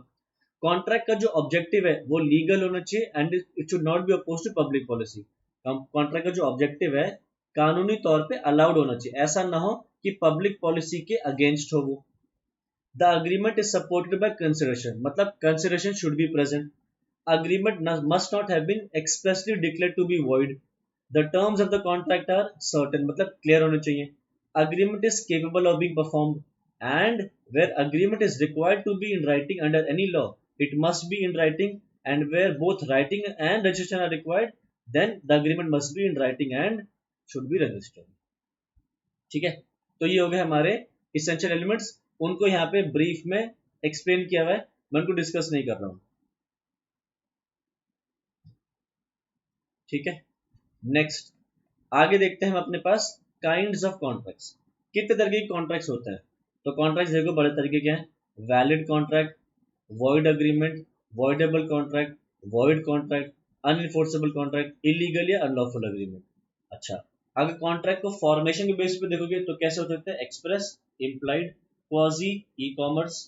Contract का जो ऑब्जेक्टिव है वो लीगल होना चाहिए and it should not be oppose to public policy. Contract का जो ऑब्जेक्टिव है कानूनी तौर पे अलाउड होना चाहिए, ऐसा ना हो कि पब्लिक पॉलिसी के अगेंस्ट हो वो। The agreement is supported by consideration, मतलब consideration should be present. Agreement must not have been expressly declared to be void. The terms of the contract are certain, मतलब क्लियर होने चाहिए। Agreement is capable of being performed, and where agreement is required to be in writing under any law, it must be in writing, and where both writing and registration are required, then the agreement must be in writing and should be registered। ठीक है, तो ये हो गए हमारे essential elements, उनको यहाँ पे ब्रीफ में एक्सप्लेन किया हुआ है, मैं उनको डिस्कस नहीं कर रहा हूँ। ठीक है, नेक्स्ट आगे देखते हैं हम अपने पास काइंड्स ऑफ कॉन्ट्रैक्ट्स, कितने तरह के कॉन्ट्रैक्ट्स होते हैं। तो कॉन्ट्रैक्ट्स देखो बड़े तरीके के हैं, valid contract, void agreement, voidable contract, void contract, unenforceable contract, illegal या अनलॉफुल अग्रीमेंट। अच्छा, अगर कॉन्ट्रैक्ट को फॉर्मेशन के बेस पे देखोगे तो कैसे हो सकते हैं, express, implied, quasi, e commerce.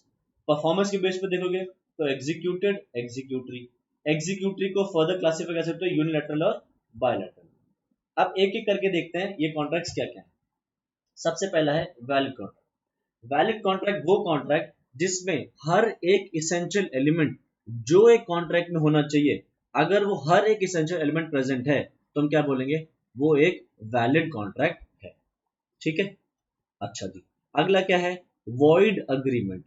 Performance के बेस पे देखोगे तो एग्जीक्यूटेड, एग्जीक्यूटरी। एग्जीक्यूटरी को फर्दर क्लासिफाई कर सकते हो यूनिलैटरल और बायलैटरल। अब एक एक करके देखते हैं ये कॉन्ट्रैक्ट्स क्या क्या है। सबसे पहला है वैलिड कॉन्ट्रैक्ट। वैलिड कॉन्ट्रैक्ट वो कॉन्ट्रैक्ट जिसमें हर एक इसेंशियल एलिमेंट जो एक कॉन्ट्रैक्ट में होना चाहिए, अगर वो हर एक इसेंशियल एलिमेंट प्रेजेंट है तो हम क्या बोलेंगे, वो एक वैलिड कॉन्ट्रैक्ट है। ठीक है, अच्छा जी, अगला क्या है, वॉइड अग्रीमेंट।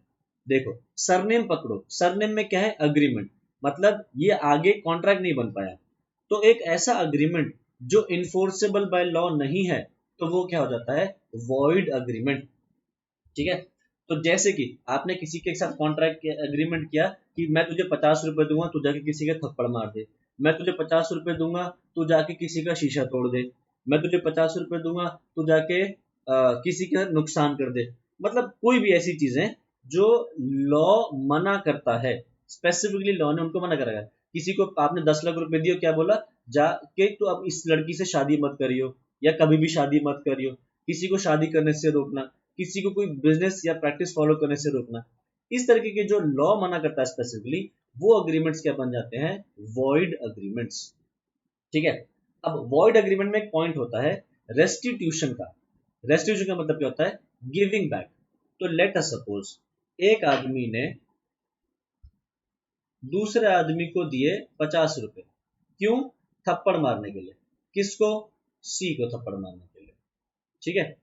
देखो सरनेम पकड़ो, सरनेम में क्या है, अग्रीमेंट, मतलब ये आगे कॉन्ट्रैक्ट नहीं बन पाया, तो एक ऐसा अग्रीमेंट जो इन्फोर्सेबल बाय लॉ नहीं है तो वो क्या हो जाता है, वॉइड अग्रीमेंट। ठीक है, तो जैसे कि आपने किसी के साथ कॉन्ट्रैक्ट एग्रीमेंट किया कि मैं तुझे 50 रुपए दूंगा, तू जाके किसी का थप्पड़ मार दे, मैं तुझे 50 रुपए दूंगा, तू जाके किसी का शीशा तोड़ दे, मैं तुझे 50 रुपए दूंगा, तू जाके किसी का नुकसान कर दे, मतलब कोई भी ऐसी चीजें जो लॉ मना करता है, स्पेसिफिकली लॉ ने उनको मना करा है। किसी को आपने 10 लाख रुपए दिए, क्या बोला, जाके तो अब इस लड़की से शादी मत करियो, या कभी भी शादी मत करियो, किसी को शादी करने से रोकना, किसी को कोई बिजनेस या प्रैक्टिस फॉलो करने से रोकना, इस तरीके के जो लॉ मना करता है स्पेसिफिकली, वो अग्रीमेंट्स क्या बन जाते हैं, वॉइड अग्रीमेंट्स। ठीक है, अब वॉइड अग्रीमेंट में एक पॉइंट होता है रेस्टिट्यूशन का। रेस्टिट्यूशन का मतलब क्या होता है, गिविंग बैक। तो लेट अस सपोज एक आदमी ने दूसरे आदमी को दिए 50 रुपए, क्यों, थप्पड़ मारने के लिए, किसको, सी को थप्पड़ मारने के लिए। ठीक है,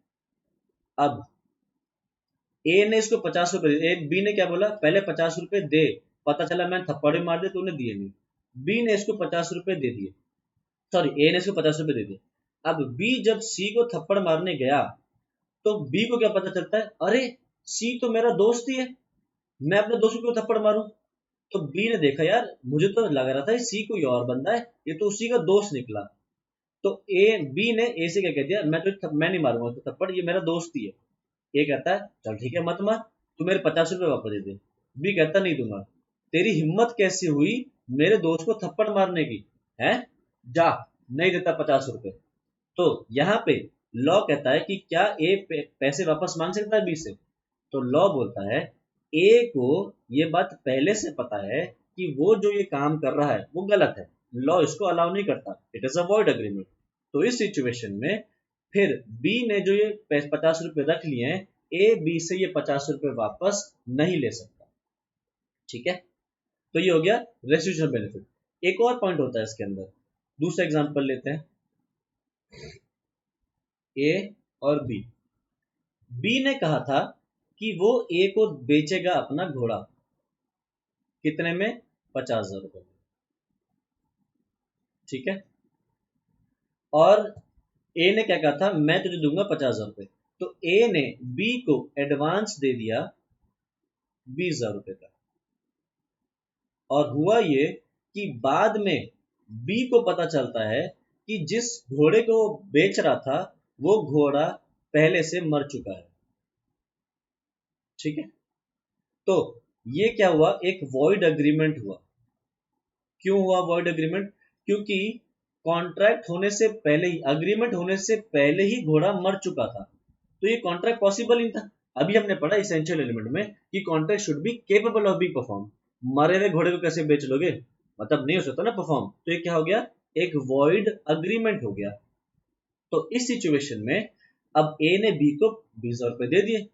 अब ए ने इसको 50 रुपए दिए, बी ने क्या बोला, पहले 50 रुपए दे, पता चला मैंने थप्पड़ भी मार दिया, तूने दिए नहीं, बी ने इसको 50 रुपए दे दिए, सॉरी ए ने इसको 50 रुपए दे दिए। अब बी जब सी को थप्पड़ मारने गया तो बी को क्या पता चलता है, अरे सी तो मेरा दोस्त ही है, मैं अपने दोस्त को थप्पड़ मारूं। तो बी ने देखा, यार मुझे तो लग रहा था सी कोई और बंदा है, ये तो उसी का दोस्त निकला। तो ए बी ने ए से क्या कह दिया, मैं नहीं मारूंगा तो थप्पड़, ये मेरा दोस्त ही है। ए कहता है चल ठीक है मत मार, तू मेरे 50 रुपए वापस दे दे। बी कहता नहीं दूंगा। तेरी हिम्मत कैसी हुई मेरे दोस्त को थप्पड़ मारने की, है, जा, नहीं देता 50 रुपए। तो यहाँ पे लॉ कहता है कि क्या ए पैसे वापस मांग सकता है बी से, तो लॉ बोलता है ए को ये बात पहले से पता है कि वो जो ये काम कर रहा है वो गलत है, लॉ इसको अलाउ नहीं करता, it is a void agreement. तो इस सिचुएशन में फिर बी ने जो ये 50 रुपए रख लिए हैं, ए बी से ये 50 रुपए वापस नहीं ले सकता। ठीक है, तो ये हो गया रेस्टिट्यूशन बेनिफिट। एक और पॉइंट होता है इसके अंदर, दूसरा एग्जांपल लेते हैं, ए और बी। बी ने कहा था कि वो ए को बेचेगा अपना घोड़ा, कितने में, 50,000 रुपए में। ठीक है, और ए ने क्या कहा था, मैं तुझे दूंगा 50,000 रुपए। तो ए ने बी को एडवांस दे दिया 20,000 रुपए का, और हुआ ये कि बाद में बी को पता चलता है कि जिस घोड़े को वो बेच रहा था वो घोड़ा पहले से मर चुका है। ठीक है, तो ये क्या हुआ, एक वॉइड अग्रीमेंट हुआ। क्यों हुआ वॉइड अग्रीमेंट, क्योंकि कॉन्ट्रैक्ट होने से पहले ही, अग्रीमेंट होने से पहले ही घोड़ा मर चुका था, तो ये कॉन्ट्रैक्ट पॉसिबल नहीं था। अभी हमने पढ़ा इसेंशियल एलिमेंट में कि contract should be capable of being perform. मरे हुए घोड़े को कैसे बेच लोगे, मतलब नहीं हो सकता ना परफॉर्म, तो ये क्या हो गया, एक वॉइड अग्रीमेंट हो गया। तो इस सिचुएशन में अब ए ने बी को 20,000 रुपए दे दिए।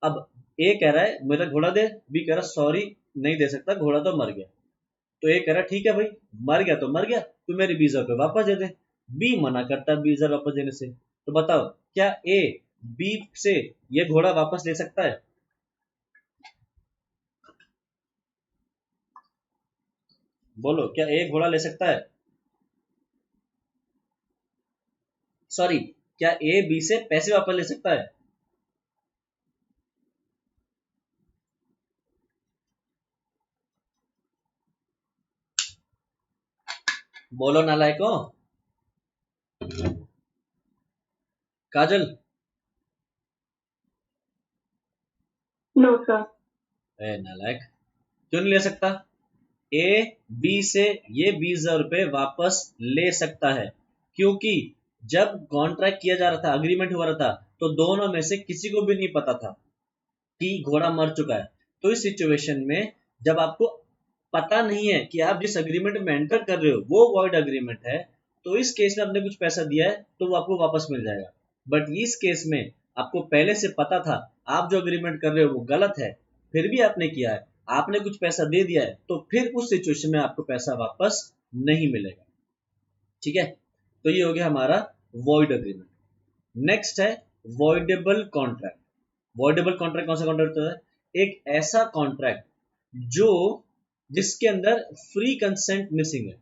अब ए कह रहा है मेरा घोड़ा दे, बी कह रहा सॉरी नहीं दे सकता, घोड़ा तो मर गया। तो ए कह रहा ठीक है भाई, मर गया तो मर गया, तू मेरे 20,000 रुपए वापस दे दे। बी मना करता है 20,000 वापस देने से। तो बताओ क्या ए बी से ये घोड़ा वापस ले सकता है, बोलो क्या ए घोड़ा ले सकता है, सॉरी क्या ए बी से पैसे वापस ले सकता है, बोलो नालायको, काजल। No sir. ए नालायक, क्यों नहीं ले सकता, ए बी से ये 20,000 रुपए वापस ले सकता है, क्योंकि जब कॉन्ट्रैक्ट किया जा रहा था, अग्रीमेंट हुआ रहा था, तो दोनों में से किसी को भी नहीं पता था कि घोड़ा मर चुका है। तो इस सिचुएशन में जब आपको पता नहीं है कि आप जिस अग्रीमेंट में एंटर कर रहे हो वो वॉइड अग्रीमेंट है, तो इस केस में आपने कुछ पैसा दिया है तो वो आपको वापस मिल जाएगा। बट इस केस में आपको पहले से पता था आप जो अग्रीमेंट कर रहे हो वो गलत है, फिर भी आपने किया है, आपने कुछ पैसा दे दिया है, तो फिर उस सिचुएशन में आपको पैसा वापस नहीं मिलेगा। ठीक है, तो ये हो गया हमारा वॉइड अग्रीमेंट। नेक्स्ट है वॉइडेबल कॉन्ट्रैक्ट। वॉइडेबल कॉन्ट्रैक्ट कौन सा कॉन्ट्रैक्ट होता है? एक ऐसा कॉन्ट्रैक्ट जो जिसके अंदर फ्री कंसेंट मिसिंग है।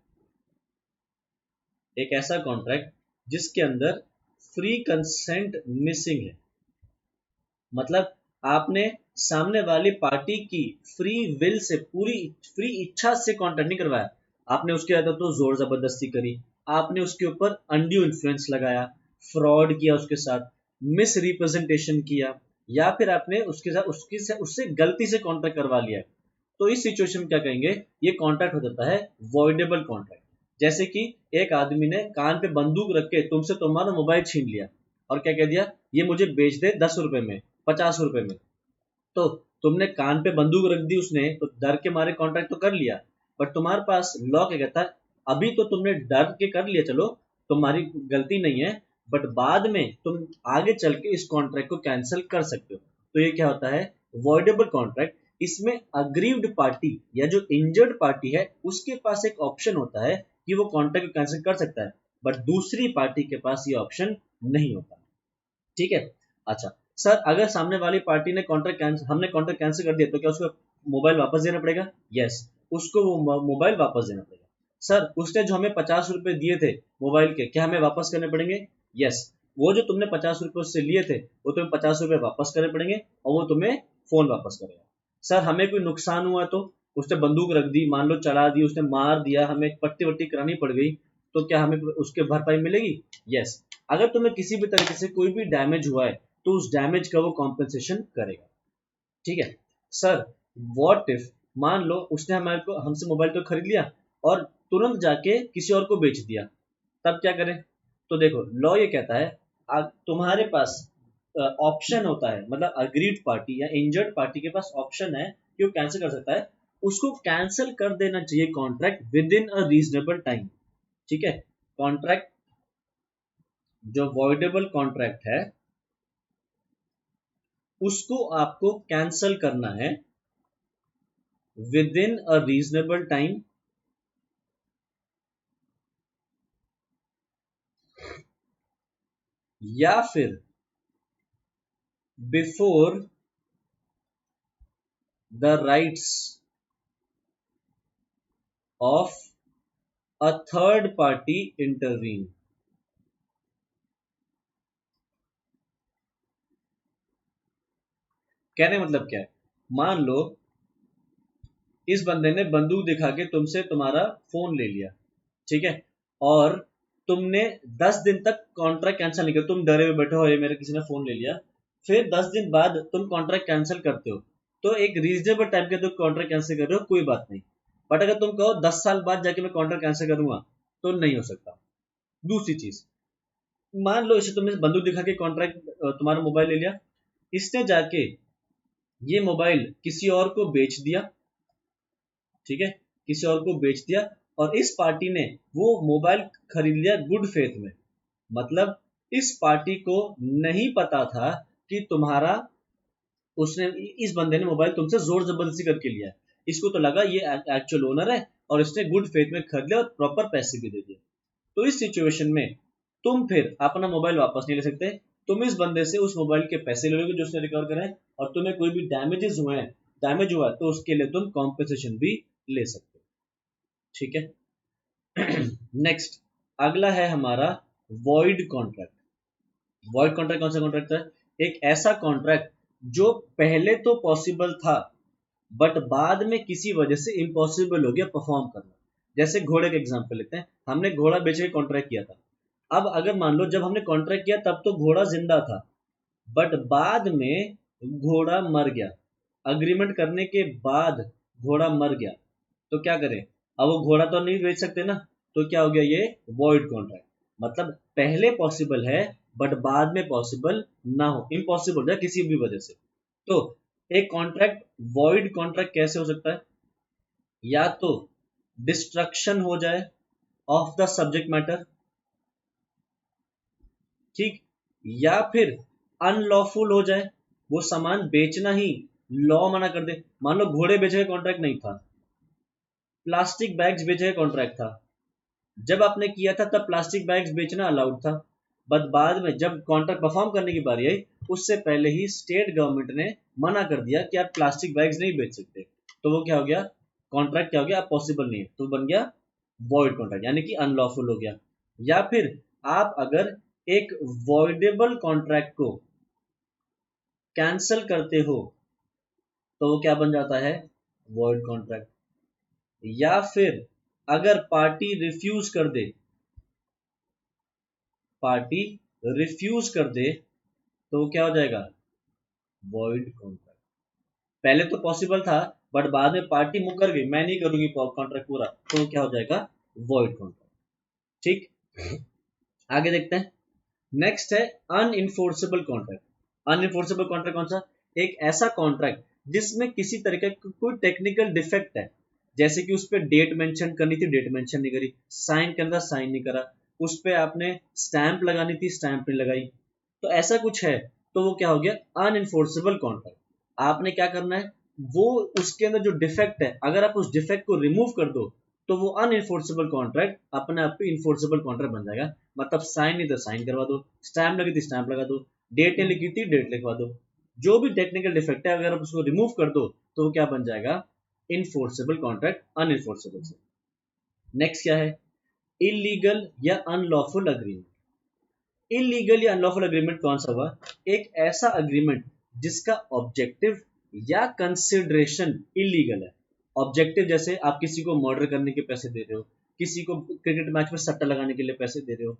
एक ऐसा कॉन्ट्रैक्ट जिसके अंदर फ्री कंसेंट मिसिंग है, मतलब आपने सामने वाली पार्टी की फ्री विल से, पूरी फ्री इच्छा से कॉन्ट्रैक्ट नहीं करवाया। आपने उसके अंदर तो जोर जबरदस्ती करी, आपने उसके ऊपर अनड्यू इन्फ्लुएंस लगाया, फ्रॉड किया उसके साथ, मिस रिप्रेजेंटेशन किया, या फिर आपने उसके साथ उससे गलती से कॉन्ट्रैक्ट करवा लिया। तो इस सिचुएशन में क्या कहेंगे, ये कॉन्ट्रैक्ट हो जाता है वॉइडेबल कॉन्ट्रैक्ट। जैसे कि एक आदमी ने कान पे बंदूक रख के तुमसे तुम्हारा मोबाइल छीन लिया और क्या कह दिया, ये मुझे बेच दे 10 रुपए में, 50 रुपए में। तो तुमने कान पे बंदूक रख दी, उसने तो डर के मारे कॉन्ट्रैक्ट तो कर लिया, बट तुम्हारे पास लॉ क्या कहता है, अभी तो तुमने डर के कर लिया, चलो तुम्हारी गलती नहीं है, बट बाद में तुम आगे चल के इस कॉन्ट्रैक्ट को कैंसिल कर सकते हो। तो ये क्या होता है, वॉइडेबल कॉन्ट्रैक्ट। इसमें अग्रीव्ड पार्टी या जो इंजर्ड पार्टी है उसके पास एक ऑप्शन होता है कि वो कॉन्ट्रैक्ट को कैंसिल कर सकता है, बट दूसरी पार्टी के पास ये ऑप्शन नहीं होता। ठीक है। अच्छा सर, अगर सामने वाली पार्टी ने हमने कॉन्ट्रैक्ट कैंसिल कर दिया तो क्या उसको मोबाइल वापस देना पड़ेगा? यस, उसको वो मोबाइल वापस देना पड़ेगा। सर, उसने जो हमें 50 रुपए दिए थे मोबाइल के, क्या हमें वापस करने पड़ेंगे? यस, वो जो तुमने 50 रुपए उससे लिए थे वो तुम्हें 50 रुपए वापस करने पड़ेंगे और वो तुम्हें फोन वापस करेगा। सर, हमें कोई नुकसान हुआ तो उसने बंदूक रख दी, मान लो चला दी, उसने मार दिया, हमें पट्टी वट्टी करानी पड़ गई, तो क्या हमें उसके भरपाई मिलेगी? यस। अगर तुम्हें किसी भी तरीके से कोई भी डैमेज हुआ है तो उस डैमेज का वो कॉम्पेंसेशन करेगा। ठीक है। सर, व्हाट इफ मान लो उसने हमसे मोबाइल तो खरीद लिया और तुरंत जाके किसी और को बेच दिया, तब क्या करें? तो देखो, लॉ ये कहता है तुम्हारे पास ऑप्शन होता है, मतलब अग्रीड पार्टी या इंजर्ड पार्टी के पास ऑप्शन है कि वो कैंसिल कर सकता है, उसको कैंसिल कर देना चाहिए contract with in a reasonable time. ठीक है। कॉन्ट्रैक्ट जो वॉइडेबल कॉन्ट्रैक्ट है उसको आपको कैंसिल करना है with in a reasonable time, या फिर before the rights of a third party intervene. कहने मतलब क्या है, मान लो इस बंदे ने बंदूक दिखा के तुमसे तुम्हारा फोन ले लिया, ठीक है, और तुमने 10 दिन तक कॉन्ट्रैक्ट कैंसिल नहीं किया, तुम डरे हुए बैठे हो ये मेरे किसी ने फोन ले लिया, फिर 10 दिन बाद तुम कॉन्ट्रैक्ट कैंसिल करते हो, तो एक रीजनेबल टाइम के तुम कॉन्ट्रैक्ट कैंसिल कर रहे हो, कोई बात नहीं। बट अगर तुम कहो 10 साल बाद जाके मैं कॉन्ट्रैक्ट कैंसिल करूंगा, तो नहीं हो सकता। दूसरी चीज, मान लो इसे तुमने बंदूक दिखा के कॉन्ट्रैक्ट तुम्हारा मोबाइल ले लिया, इसने जाके ये मोबाइल किसी और को बेच दिया, ठीक है, किसी और को बेच दिया, और इस पार्टी ने वो मोबाइल खरीद लिया गुड फेथ में, मतलब इस पार्टी को नहीं पता था कि तुम्हारा उसने इस बंदे ने मोबाइल तुमसे जोर जबरदस्ती करके लिया है, इसको तो लगा ये एक्चुअल ओनर है और इसने गुड फेथ में खरीद लिया और प्रॉपर पैसे भी दे दिए। तो इस सिचुएशन में तुम फिर अपना मोबाइल वापस नहीं ले सकते, तुम इस बंदे से उस मोबाइल के पैसे ले लोगे जो उसने रिकवर करे, और तुम्हें कोई भी डैमेज हुआ तो उसके लिए तुम कॉम्पेंसेशन भी ले सकते हो। ठीक है। नेक्स्ट, अगला है हमारा वॉइड कॉन्ट्रैक्ट। वॉइड कॉन्ट्रैक्ट कौन सा कॉन्ट्रैक्ट है? एक ऐसा कॉन्ट्रैक्ट जो पहले तो पॉसिबल था बट बाद में किसी वजह से इम्पॉसिबल हो गया परफॉर्म करना। जैसे घोड़े का एग्जांपल लेते हैं, हमने घोड़ा बेच के कॉन्ट्रैक्ट किया था, अब अगर मान लो जब हमने कॉन्ट्रैक्ट किया तब तो घोड़ा जिंदा था, बट बाद में घोड़ा मर गया, अग्रीमेंट करने के बाद घोड़ा मर गया, तो क्या करें? अब वो घोड़ा तो नहीं बेच सकते ना, तो क्या हो गया, ये वॉइड कॉन्ट्रैक्ट। मतलब पहले पॉसिबल है बट बाद में पॉसिबल ना हो, इम्पॉसिबल हो जाए किसी भी वजह से। तो एक कॉन्ट्रैक्ट वॉइड कॉन्ट्रैक्ट कैसे हो सकता है? या तो डिस्ट्रक्शन हो जाए ऑफ द सब्जेक्ट मैटर, ठीक, या फिर अनलॉफुल हो जाए, वो सामान बेचना ही लॉ मना कर दे। मान लो घोड़े बेचे का कॉन्ट्रैक्ट नहीं था, प्लास्टिक बैग्स बेचे का कॉन्ट्रैक्ट था, जब आपने किया था तब प्लास्टिक बैग्स बेचना अलाउड था, बट बाद में जब कॉन्ट्रैक्ट परफॉर्म करने की बारी आई, उससे पहले ही स्टेट गवर्नमेंट ने मना कर दिया कि आप प्लास्टिक बैग्स नहीं बेच सकते, तो वो क्या हो गया, कॉन्ट्रैक्ट क्या हो गया, अब पॉसिबल नहीं है, तो बन गया वॉइड कॉन्ट्रैक्ट, यानी कि अनलॉफुल हो गया। या फिर आप अगर एक वॉइडेबल कॉन्ट्रैक्ट को कैंसल करते हो तो वो क्या बन जाता है, वॉइड कॉन्ट्रैक्ट। या फिर अगर पार्टी रिफ्यूज कर दे, पार्टी रिफ्यूज कर दे तो वो क्या हो जाएगा, वॉइड कॉन्ट्रैक्ट। पहले तो पॉसिबल था बट बाद में पार्टी मुकर गई, मैं नहीं करूंगी कॉन्ट्रैक्ट पूरा, तो वो क्या हो जाएगा, वॉइड कॉन्ट्रैक्ट। ठीक, आगे देखते हैं। नेक्स्ट है अनइंफोर्सेबल कॉन्ट्रैक्ट। अनइंफोर्सेबल कॉन्ट्रैक्ट कौन सा, एक ऐसा कॉन्ट्रैक्ट जिसमें किसी तरह का कोई टेक्निकल डिफेक्ट है, जैसे कि उस पर डेट मेंशन करनी थी, डेट मेंशन नहीं करी, साइन करना था, साइन नहीं करा, उस पर आपने स्टैंप लगानी थी, स्टैंप नहीं लगाई, तो ऐसा कुछ है, तो वो क्या हो गया, अनइंफोर्सेबल कॉन्ट्रैक्ट। आपने क्या करना है, वो उसके अंदर जो डिफेक्ट है, अगर आप उस डिफेक्ट को रिमूव कर दो तो वो अनइंफोर्सेबल कॉन्ट्रैक्ट अपने आप पे इन्फोर्सेबल कॉन्ट्रैक्ट बन जाएगा। मतलब साइन नहीं तो साइन करवा दो, स्टैंप लगी थी स्टैंप लगा दो, डेट नहीं लिखी थी डेट लिखवा दो, जो भी टेक्निकल डिफेक्ट है अगर आप उसको रिमूव कर दो तो वो क्या बन जाएगा, इनफोर्सेबल कॉन्ट्रैक्ट अनइनफोर्सेबल से। नेक्स्ट क्या है, इलीगल या अनलॉफुल अग्रीमेंट। इलीगल या अनलॉफुल अग्रीमेंट कौन सा हुआ, एक ऐसा अग्रीमेंट जिसका ऑब्जेक्टिव या कंसिडरेशन इलीगल है। ऑब्जेक्टिव जैसे आप किसी को मर्डर करने के पैसे दे रहे हो, किसी को क्रिकेट मैच में सट्टा लगाने के लिए पैसे दे रहे हो,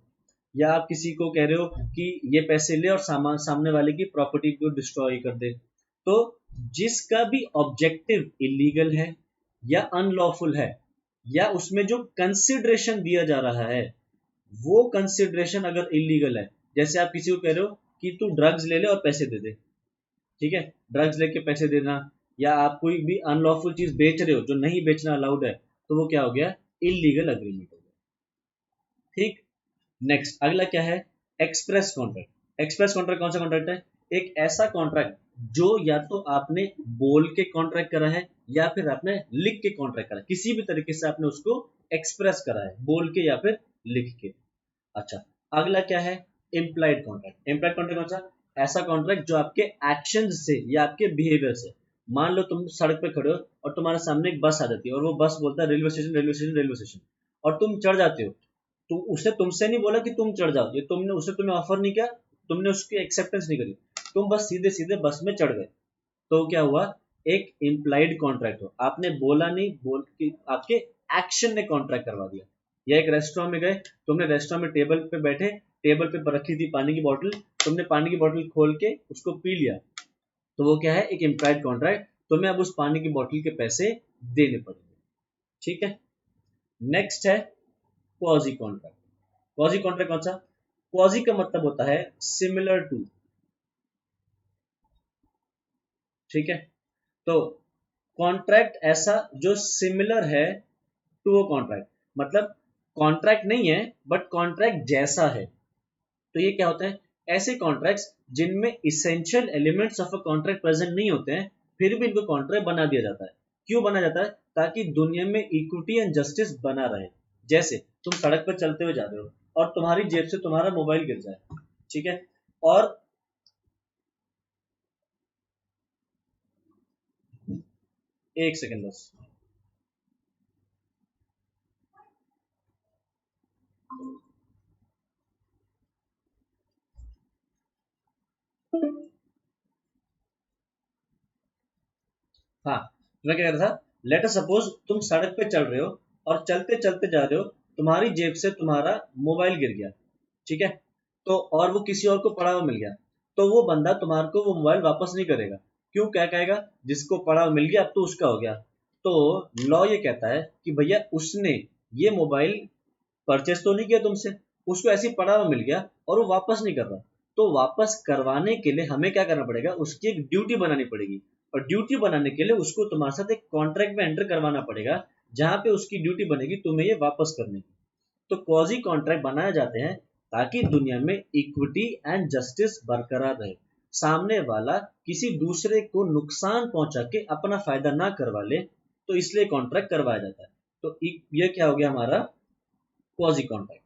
या आप किसी को कह रहे हो कि ये पैसे ले और सामने वाले की प्रॉपर्टी को डिस्ट्रॉय कर दे, तो जिसका भी ऑब्जेक्टिव इलीगल है या अनलॉफुल है, या उसमें जो कंसिडरेशन दिया जा रहा है वो कंसिडरेशन अगर इलीगल है, जैसे आप किसी को कह रहे हो कि तू ड्रग्स ले ले और पैसे दे दे, ठीक है, ड्रग्स लेके पैसे देना, या आप कोई भी अनलॉफुल चीज बेच रहे हो जो नहीं बेचना अलाउड है, तो वो क्या हो गया, इलीगल अग्रीमेंट हो गया। ठीक, नेक्स्ट अगला क्या है, एक्सप्रेस कॉन्ट्रैक्ट। एक्सप्रेस कॉन्ट्रैक्ट कौन सा कॉन्ट्रैक्ट है, एक ऐसा कॉन्ट्रैक्ट जो या तो आपने बोल के कॉन्ट्रैक्ट करा है या फिर आपने लिख के कॉन्ट्रैक्ट करा है, किसी भी तरीके से आपने उसको एक्सप्रेस करा है, बोल के या फिर लिख के। अच्छा, अगला क्या है, इम्प्लाइड कॉन्ट्रैक्ट। इम्प्लाइड कॉन्ट्रैक्ट कौन सा, ऐसा कॉन्ट्रैक्ट जो आपके एक्शन से या आपके बिहेवियर से, मान लो तुम सड़क पे खड़े हो और तुम्हारे सामने एक बस आ जाती है और वो बस बोलता है railway station railway station railway station, और तुम चढ़ जाते हो, तो उसने तुमसे नहीं बोला कि तुम चढ़ जाओ, ये तुमने उसने तुम्हें ऑफर नहीं किया, तुमने उसकी एक्सेप्टेंस नहीं करी, तुम बस सीधे सीधे बस में चढ़ गए, तो क्या हुआ, एक इम्प्लाइड कॉन्ट्रैक्ट हो, आपने बोला नहीं, बोल के आपके एक्शन ने कॉन्ट्रैक्ट करवा दिया। या एक रेस्टोरेंट में गए, तुमने रेस्टोरेंट में टेबल पे बैठे, टेबल पे रखी थी पानी की बोतल, तुमने पानी की बोतल खोल के उसको पी लिया, तो वो क्या है, एक इम्प्लाइड कॉन्ट्रैक्ट, तुम्हें अब उस पानी की बोतल के पैसे देने पड़ेंगे। ठीक है, नेक्स्ट है क्वाजी कॉन्ट्रैक्ट। क्वाजी कॉन्ट्रैक्ट कौन सा, क्वाजी का मतलब होता है सिमिलर टू। ठीक है, तो कॉन्ट्रैक्ट ऐसा जो सिमिलर है टू वो कॉन्ट्रैक्ट, मतलब कॉन्ट्रैक्ट नहीं है बट कॉन्ट्रैक्ट जैसा है, तो ये क्या होता है, ऐसे कॉन्ट्रैक्ट्स जिनमें essential elements of a contract present नहीं होते हैं, फिर भी इनको कॉन्ट्रैक्ट बना दिया जाता है। क्यों बना जाता है, ताकि दुनिया में इक्विटी एंड जस्टिस बना रहे। जैसे तुम सड़क पर चलते हुए जा रहे हो और तुम्हारी जेब से तुम्हारा मोबाइल गिर जाए, ठीक है, और एक सेकंड बस, हाँ, मैं क्या कह रहा था, लेट अस सपोज तुम सड़क पे चल रहे हो और चलते चलते जा रहे हो, तुम्हारी जेब से तुम्हारा मोबाइल गिर गया, ठीक है, तो और वो किसी और को पड़ा हुआ मिल गया, तो वो बंदा तुम्हारे को वो मोबाइल वापस नहीं करेगा। क्यों, क्या कहेगा, जिसको पड़ा हुआ मिल गया अब तो उसका हो गया। तो लॉ ये कहता है कि भैया उसने ये मोबाइल परचेस तो नहीं किया तुमसे, उसको ऐसे ही पड़ा हुआ मिल गया और वो वापस नहीं कर रहा, तो वापस करवाने के लिए हमें क्या करना पड़ेगा, उसकी एक ड्यूटी बनानी पड़ेगी, और ड्यूटी बनाने के लिए उसको तुम्हारे साथ एक कॉन्ट्रैक्ट में एंटर करवाना पड़ेगा, जहां पे उसकी ड्यूटी बनेगी तुम्हें ये वापस करने की। तो क्वाजी कॉन्ट्रैक्ट बनाए जाते हैं ताकि दुनिया में इक्विटी एंड जस्टिस बरकरार रहे, सामने वाला किसी दूसरे को नुकसान पहुंचा के अपना फायदा ना करवा ले, तो इसलिए कॉन्ट्रैक्ट करवाया जाता है। तो ये क्या हो गया हमारा quasi contract.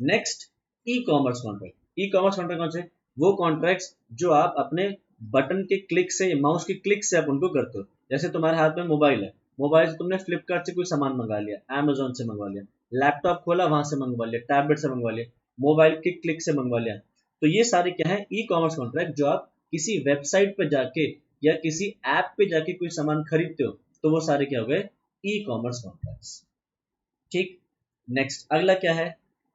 Next, e commerce contract. E commerce contract कौन से? वो कॉन्ट्रैक्ट्स जो आप अपने बटन के क्लिक से, माउस के क्लिक से आप उनको करते हो। जैसे तुम्हारे हाथ में मोबाइल है, मोबाइल से तुमने फ्लिपकार्ट से कोई सामान मंगा लिया, अमेजोन से मंगवा लिया, लैपटॉप खोला वहां से मंगवा लिया, टैबलेट से मंगवा लिया, मोबाइल के क्लिक से मंगवा लिया। तो ये सारे क्या है? ई कॉमर्स कॉन्ट्रैक्ट, जो आप किसी वेबसाइट पे जाके या किसी ऐप पे जाके कोई सामान खरीदते हो, तो वो सारे क्या हो गए? E commerce contracts. ठीक। नेक्स्ट अगला क्या है?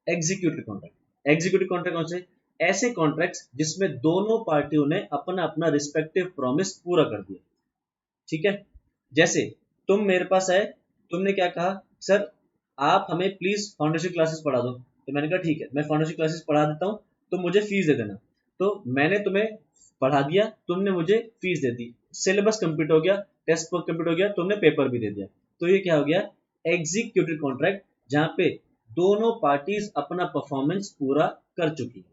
Executive contract. एग्जीक्यूटिव कॉन्ट्रैक्ट कौन से? ऐसे कॉन्ट्रैक्ट्स जिसमें दोनों पार्टियों ने अपना अपना रिस्पेक्टिव प्रॉमिस पूरा कर दिया। ठीक है। जैसे तुम मेरे पास आए, तुमने क्या कहा, सर आप हमें प्लीज फाउंडेशन क्लासेस पढ़ा दो। तो मैंने कहा ठीक है, मैं फाउंडेशन क्लासेस पढ़ा देता हूँ, तो मुझे फीस दे देना। तो मैंने तुम्हें पढ़ा दिया, तुमने मुझे फीस दे दी, सिलेबस कंप्लीट हो गया, टेस्ट कंप्लीट हो गया, तुमने पेपर भी दे दिया। तो ये क्या हो गया? एग्जीक्यूटिव कॉन्ट्रैक्ट, जहां पे दोनों पार्टीज अपना परफॉर्मेंस पूरा कर चुकी है।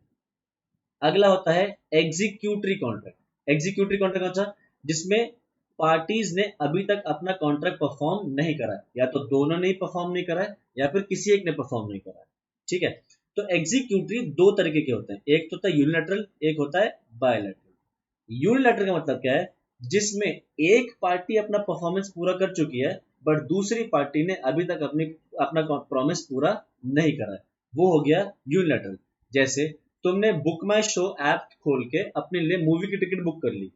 अगला होता है एग्जीक्यूटरी कॉन्ट्रैक्ट। एग्जीक्यूटरी कॉन्ट्रैक्ट कौन सा? जिसमें पार्टीज ने अभी तक अपना कॉन्ट्रैक्ट परफॉर्म नहीं करा है, या तो दोनों ने परफॉर्म नहीं करा है या फिर किसी एक ने परफॉर्म नहीं करा है। ठीक है। तो एग्जीक्यूटरी दो तरीके के होते हैं, एक तो होता है यूनिलैटरल, एक होता है बायलैटरल। यूनिलैटरल का मतलब क्या है? जिसमें एक पार्टी अपना परफॉर्मेंस पूरा कर चुकी है, बट दूसरी पार्टी ने अभी तक अपना प्रॉमिस पूरा नहीं करा है, वो हो गया यूनिलैटरल। जैसे तुमने बुक माई शो ऐप खोल के अपने लिए मूवी की टिकट बुक कर ली,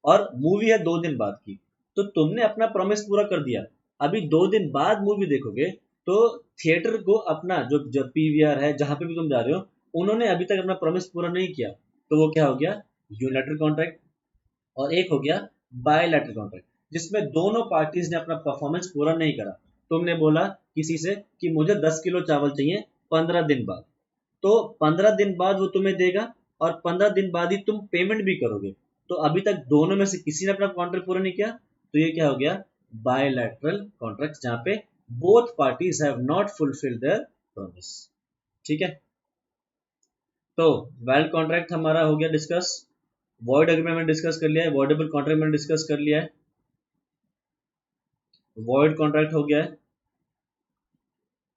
और मूवी है 2 दिन बाद की, तो तुमने अपना प्रॉमिस पूरा कर दिया। अभी 2 दिन बाद मूवी देखोगे, तो थिएटर को अपना जो पीवीआर है, जहां पे भी तुम जा रहे हो, उन्होंने अभी तक अपना प्रॉमिस पूरा नहीं किया, तो वो क्या हो गया? Unilateral contract. और एक हो गया बायलैटरल कॉन्ट्रैक्ट, जिसमें दोनों पार्टीज ने अपना परफॉर्मेंस पूरा नहीं करा। तुमने बोला किसी से कि मुझे 10 किलो चावल चाहिए 15 दिन बाद, तो 15 दिन बाद वो तुम्हें देगा, और 15 दिन बाद ही तुम पेमेंट भी करोगे। तो अभी तक दोनों में से किसी ने अपना कॉन्ट्रैक्ट पूरा नहीं किया, तो ये क्या हो गया? बायलैटरल कॉन्ट्रैक्ट, जहां पे both parties have not fulfilled their promise. ठीक है। तो वैलिड कॉन्ट्रैक्ट हमारा हो गया डिस्कस, वॉइड एग्रीमेंट में डिस्कस कर लिया है, वॉइडेबल कॉन्ट्रैक्ट में डिस्कस कर लिया है, वॉइड कॉन्ट्रैक्ट हो गया है।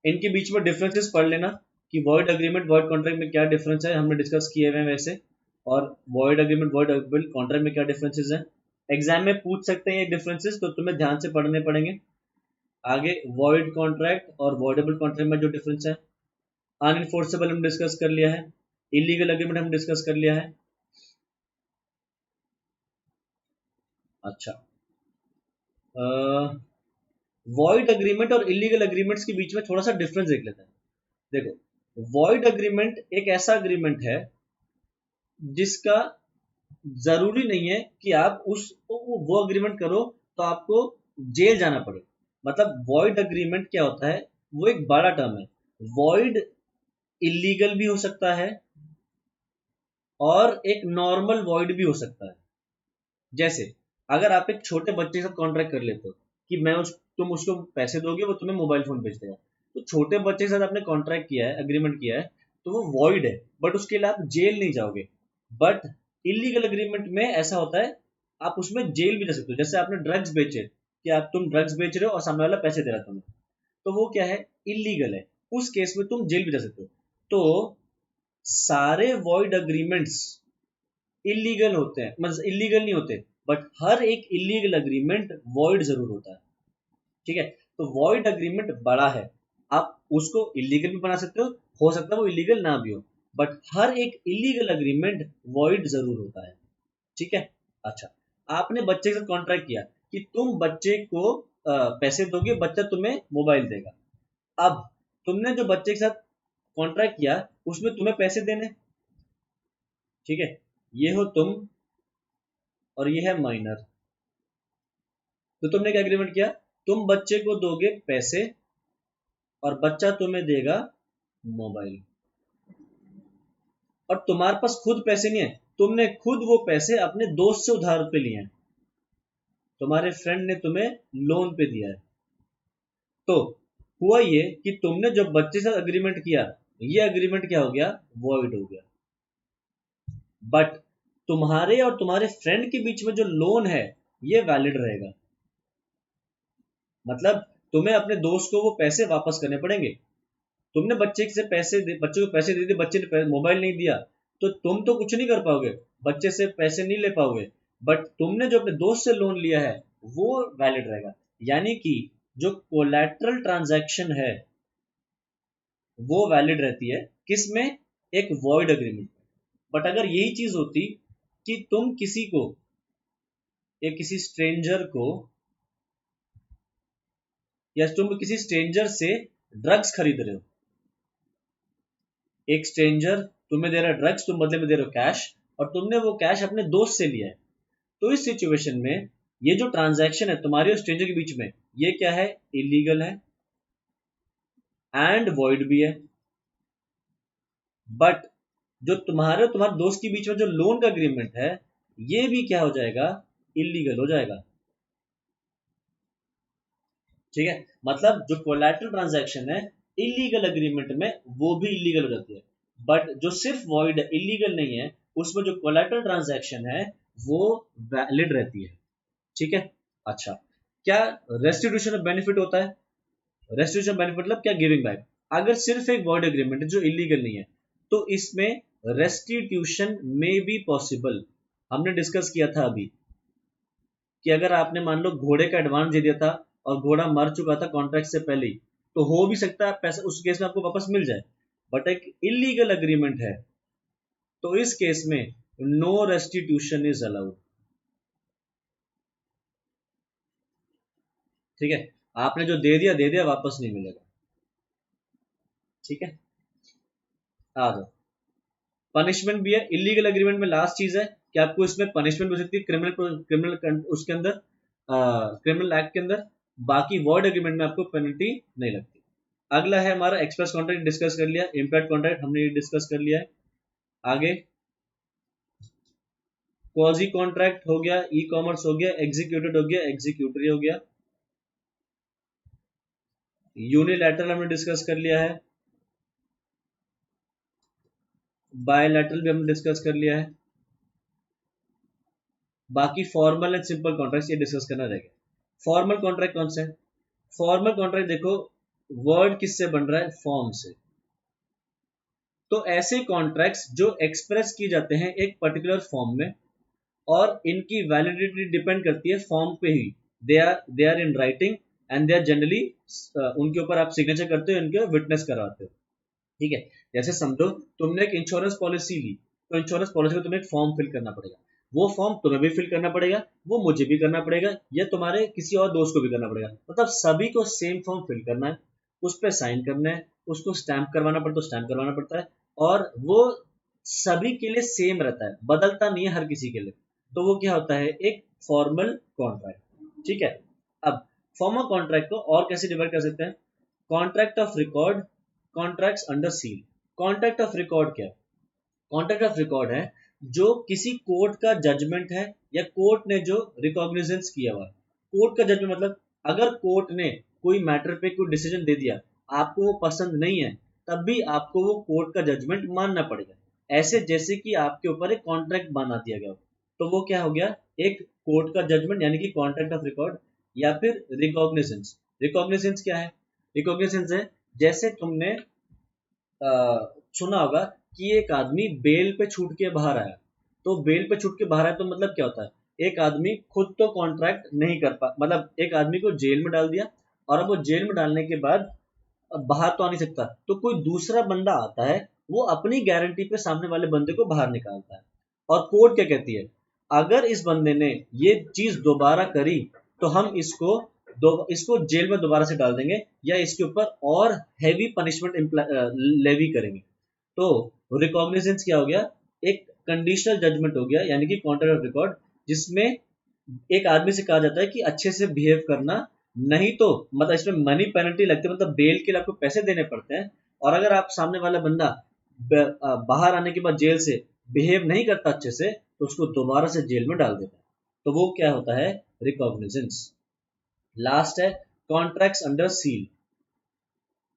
इनके बीच में डिफरेंसेस पढ़ लेना कि वॉइड एग्रीमेंट वॉइड कॉन्ट्रैक्ट में क्या डिफरेंस है, हमने डिस्कस किए हुए हैं वैसे, और वॉइड एग्रीमेंट वॉइडेबल कॉन्ट्रैक्ट में क्या डिफरेंसेस हैं। एग्जाम में पूछ सकते हैं ये डिफरेंसेस, तो तुम्हें ध्यान से पढ़ने पड़ेंगे। आगे वॉइड कॉन्ट्रैक्ट और वॉइडेबल कॉन्ट्रैक्ट में जो डिफरेंस है, अनइनफोर्सेबल हम डिस्कस कर लिया है, इलीगल एग्रीमेंट हम डिस्कस कर लिया है। अच्छा, वॉइड एग्रीमेंट और इलीगल एग्रीमेंट्स के बीच में थोड़ा सा डिफरेंस देख लेते हैं। देखो, वॉइड एग्रीमेंट एक ऐसा एग्रीमेंट है जिसका जरूरी नहीं है कि आप वो एग्रीमेंट करो तो आपको जेल जाना पड़े। मतलब वॉइड एग्रीमेंट क्या होता है? वो एक बड़ा टर्म है। वॉइड इलीगल भी हो सकता है, और एक नॉर्मल वॉइड भी हो सकता है। जैसे अगर आप एक छोटे बच्चे के साथ कॉन्ट्रैक्ट कर लेते हो कि तुम उसको पैसे दोगे, वो तुम्हें मोबाइल फोन बेच देगा, तो छोटे बच्चे के साथ आपने कॉन्ट्रैक्ट किया है, एग्रीमेंट किया है, तो वो वॉइड है, बट उसके लिए आप जेल नहीं जाओगे। बट इलीगल एग्रीमेंट में ऐसा होता है, आप उसमें जेल भी जा सकते हो। जैसे आपने ड्रग्स बेचे, कि तुम ड्रग्स बेच रहे हो और सामने वाला पैसे दे रहा है तुम्हें, तो वो क्या है? इलीगल है। उस केस में तुम जेल भी जा सकते हो। तो सारे वॉइड एग्रीमेंट्स इलीगल होते हैं, मतलब इलीगल नहीं होते, बट हर एक इलीगल एग्रीमेंट वॉइड जरूर होता है। ठीक है। तो वॉइड एग्रीमेंट बड़ा है, आप उसको इलीगल भी बना सकते हो सकता है वो इलीगल ना भी हो, बट हर एक इलीगल एग्रीमेंट वॉइड जरूर होता है। ठीक है। अच्छा, आपने बच्चे के साथ कॉन्ट्रैक्ट किया कि तुम बच्चे को पैसे दोगे, बच्चा तुम्हें मोबाइल देगा। अब तुमने जो बच्चे के साथ कॉन्ट्रैक्ट किया, उसमें तुम्हें पैसे देने। ठीक है। ये हो तुम, और ये है माइनर। तो तुमने क्या एग्रीमेंट किया? तुम बच्चे को दोगे पैसे, और बच्चा तुम्हें देगा मोबाइल। और तुम्हारे पास खुद पैसे नहीं है, तुमने खुद वो पैसे अपने दोस्त से उधार पे लिए हैं, तुम्हारे फ्रेंड ने तुम्हें लोन पे दिया है। तो हुआ ये कि तुमने जो बच्चे से अग्रीमेंट किया, ये अग्रीमेंट क्या हो गया? वॉइड हो गया। बट तुम्हारे और तुम्हारे फ्रेंड के बीच में जो लोन है, ये वैलिड रहेगा। मतलब तुम्हें अपने दोस्त को वो पैसे वापस करने पड़ेंगे। तुमने बच्चे को पैसे दे दिए, बच्चे ने मोबाइल नहीं दिया, तो तुम तो कुछ नहीं कर पाओगे, बच्चे से पैसे नहीं ले पाओगे, बट तुमने जो अपने दोस्त से लोन लिया है वो वैलिड रहेगा। यानी कि जो कोलैटरल ट्रांजैक्शन है वो वैलिड रहती है किसमें, एक वॉइड एग्रीमेंट। बट अगर यही चीज होती कि तुम किसी को, या किसी स्ट्रेंजर को, या तुम किसी स्ट्रेंजर से ड्रग्स खरीद रहे हो, एक स्ट्रेंजर तुम्हें दे रहा है ड्रग्स, तुम बदले में दे रहे हो कैश, और तुमने वो कैश अपने दोस्त से लिया है, तो इस सिचुएशन में ये जो ट्रांजैक्शन है तुम्हारे और स्ट्रेंजर के बीच में, ये क्या है, इलीगल है एंड वॉइड भी है। बट जो तुम्हारे और तुम्हारे दोस्त के बीच में जो लोन का एग्रीमेंट है, ये भी क्या हो जाएगा, इलीगल हो जाएगा। ठीक है, मतलब जो कोलैटरल ट्रांजैक्शन है इलीगल एग्रीमेंट में, वो भी इलीगल हो जाती है। बट जो सिर्फ वॉइड है, इलीगल नहीं है, उसमें जो कोलैटरल ट्रांजैक्शन है वो वैलिड रहती है। ठीक है, अच्छा, क्या रेस्टिट्यूशन ऑफ बेनिफिट होता है? रेस्टिट्यूशन बेनिफिट मतलब क्या, गिविंग बैक। अगर सिर्फ एक वॉइड एग्रीमेंट है जो इलीगल नहीं है, तो इसमें रेस्टिट्यूशन में बी पॉसिबल। हमने डिस्कस किया था अभी कि अगर आपने मान लो घोड़े का एडवांस दे दिया था और घोड़ा मर चुका था कॉन्ट्रैक्ट से पहले ही, तो हो भी सकता है पैसा उस केस में आपको वापस मिल जाए। बट एक इलीगल एग्रीमेंट है, तो इस केस में नो रेस्टिट्यूशन इज अलाउड। ठीक है, आपने जो दे दिया वापस नहीं मिलेगा। ठीक है, आ जाओ, पनिशमेंट भी है इलीगल एग्रीमेंट में। लास्ट चीज है कि आपको इसमें पनिशमेंट हो सकती है क्रिमिनल उसके अंदर, क्रिमिनल एक्ट के अंदर। बाकी वॉइड एग्रीमेंट में आपको पेनल्टी नहीं लगती। अगला है हमारा एक्सप्रेस कॉन्ट्रैक्ट, डिस्कस कर लिया। इम्प्लाइड कॉन्ट्रैक्ट हमने ये डिस्कस कर लिया है। आगे क्वाजी कॉन्ट्रैक्ट हो गया, ई कॉमर्स हो गया, एग्जीक्यूटेड हो गया, एग्जीक्यूटरी हो गया। यूनिलैटरल हमने डिस्कस कर लिया है, बायलैटरल भी हमने डिस्कस कर लिया है। बाकी फॉर्मल एंड सिंपल कॉन्ट्रैक्ट ये डिस्कस करना रहेगा। फॉर्मल कॉन्ट्रैक्ट कौन सा है? फॉर्मल कॉन्ट्रैक्ट देखो, वर्ड किससे बन रहा है, फॉर्म से। तो ऐसे कॉन्ट्रैक्ट्स जो एक्सप्रेस किए जाते हैं एक पर्टिकुलर फॉर्म में, और इनकी वैलिडिटी डिपेंड करती है फॉर्म पे ही। They are in writing and they are generally, उनके ऊपर आप सिग्नेचर करते हो, इनके विटनेस करवाते हो। ठीक है, जैसे समझो तुमने एक इंश्योरेंस पॉलिसी ली, तो इंश्योरेंस पॉलिसी में तुम्हें एक फॉर्म फिल करना पड़ेगा। वो फॉर्म तुम्हें भी फिल करना पड़ेगा, वो मुझे भी करना पड़ेगा, या तुम्हारे किसी और दोस्त को भी करना पड़ेगा। मतलब सभी को सेम फॉर्म फिल करना है, उस पर साइन करना है, उसको स्टैंप करवाना पड़ता है, स्टैंप करवाना पड़ता है, और वो सभी के लिए सेम रहता है, बदलता नहीं है हर किसी के लिए। तो वो क्या होता है, एक फॉर्मल कॉन्ट्रैक्ट। ठीक है, अब फॉर्मल कॉन्ट्रैक्ट को और कैसे डिवाइड कर सकते हैं? Contract of record, contracts under seal. Contract of record क्या है? कॉन्ट्रैक्ट ऑफ रिकॉर्ड है जो किसी कोर्ट का जजमेंट है, या कोर्ट ने जो रिकॉग्निजेंस किया हुआ है। कोर्ट का जजमेंट मतलब अगर कोर्ट ने कोई मैटर पे कोई डिसीजन दे दिया, आपको वो पसंद नहीं है, तब भी आपको वो कोर्ट का जजमेंट मानना पड़ेगा। ऐसे जैसे कि आपके ऊपर एक कॉन्ट्रैक्ट बना दिया गया, तो वो क्या हो गया, एक कोर्ट का जजमेंट, यानी कि कॉन्ट्रैक्ट ऑफ रिकॉर्ड। या फिर रिकॉग्निजेंस। रिकॉग्निजेंस क्या है? रिकॉग्निजेंस है जैसे तुमने सुना होगा कि एक आदमी बेल पे छूट के बाहर आया। तो बेल पे छूट के बाहर आया तो मतलब क्या होता है, एक आदमी खुद तो कॉन्ट्रैक्ट नहीं कर पा, मतलब एक आदमी को जेल में डाल दिया, और अब वो जेल में डालने के बाद अब बाहर तो आ नहीं सकता, तो कोई दूसरा बंदा आता है, वो अपनी गारंटी पे सामने वाले बंदे को बाहर निकालता है। और कोर्ट क्या कहती है, अगर इस बंदे ने ये चीज दोबारा करी, तो हम इसको जेल में दोबारा से डाल देंगे, या इसके ऊपर और हैवी पनिशमेंट लेवी करेंगे। तो रिकॉग्निजेंस क्या हो गया, एक कंडीशनल जजमेंट हो गया, यानी कि कॉन्ट्रैक्ट ऑफ रिकॉर्ड, जिसमें एक आदमी से कहा जाता है कि अच्छे से बिहेव करना, नहीं तो मतलब इसमें मनी पेनल्टी लगती है, मतलब बेल के लिए आपको पैसे देने पड़ते हैं। और अगर आप सामने वाला बंदा बाहर आने के बाद जेल से बिहेव नहीं करता अच्छे से, तो उसको दोबारा से जेल में डाल देता है। तो वो क्या होता है, रिकॉग्निजेंस। लास्ट है कॉन्ट्रैक्ट्स अंडर सील।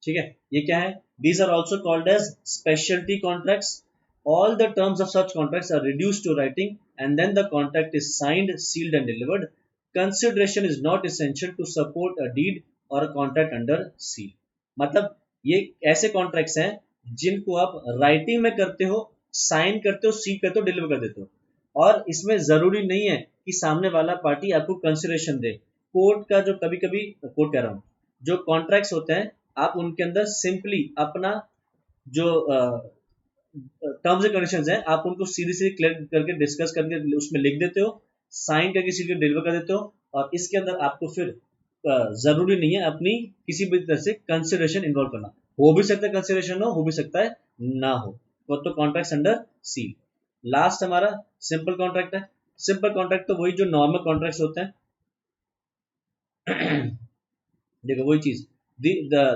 ठीक है, ये क्या है, these are also called as speciality contracts. All the terms of such contracts are reduced to writing, and then the contract is signed, sealed and delivered. Consideration is not essential to support a deed और a contract under seal. मतलब ये ऐसे contracts हैं जिनको आप writing में करते हो, साइन करते हो, सील करते हो, डिलीवर कर देते हो। और इसमें जरूरी नहीं है कि सामने वाला पार्टी आपको कंसिडरेशन दे। कोर्ट का जो कभी कभी कोर्ट कह रहा हूँ, जो कॉन्ट्रैक्ट्स होते हैं आप उनके अंदर सिंपली अपना जो टर्म्स एंड कंडीशंस हैं आप उनको सीधी सीधी क्लियर करके डिस्कस करके उसमें लिख देते हो, साइन करके सीधे डिलीवर कर देते हो। और इसके अंदर आपको फिर जरूरी नहीं है अपनी किसी भी तरह से कंसिडरेशन इन्वॉल्व करना। हो भी सकता है कंसिडरेशन हो भी सकता है ना हो, तो कॉन्ट्रैक्ट अंडर सील। लास्ट हमारा सिंपल कॉन्ट्रैक्ट है। सिंपल कॉन्ट्रैक्ट तो वही जो नॉर्मल कॉन्ट्रैक्ट्स होते हैं। देखो वही चीज,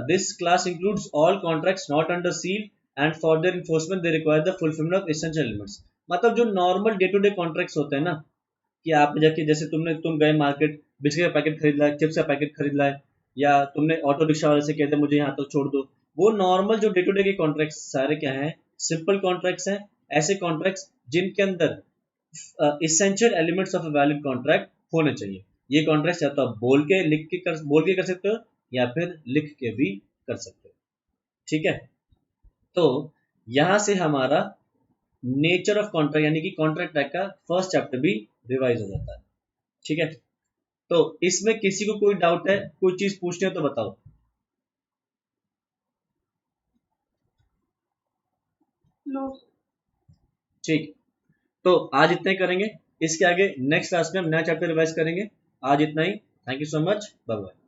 this class includes all contracts not under seal and for their enforcement they require the fulfilment of essential elements. मतलब जो normal day to day contracts होते हैं ना, कि आपने जाके जैसे तुम गए मार्केट, बिस्किट का पैकेट खरीद लाए, चिप्स का पैकेट खरीद लाए, या तुमने ऑटो रिक्शा वाले से कहते मुझे यहाँ तक छोड़ दो, वो नॉर्मल जो डे टू डे के कॉन्ट्रैक्ट्स सारे क्या हैं, सिंपल कॉन्ट्रैक्ट्स हैं। ऐसे कॉन्ट्रैक्ट्स जिनके अंदर essential elements of a valid contract होने चाहिए। ये कॉन्ट्रैक्ट या तो आप बोल के कर सकते हो या फिर लिख के भी कर सकते हो। ठीक है, तो यहां से हमारा नेचर ऑफ कॉन्ट्रैक्ट यानी कि कॉन्ट्रैक्ट एक्ट का फर्स्ट चैप्टर भी रिवाइज हो जाता है। ठीक है, तो इसमें किसी को कोई डाउट है, कोई चीज पूछनी हो तो बताओ। नो। ठीक, तो आज इतना ही करेंगे। इसके आगे नेक्स्ट क्लास में हम नया चैप्टर रिवाइज करेंगे। आज इतना ही। Thank you so much, bye bye.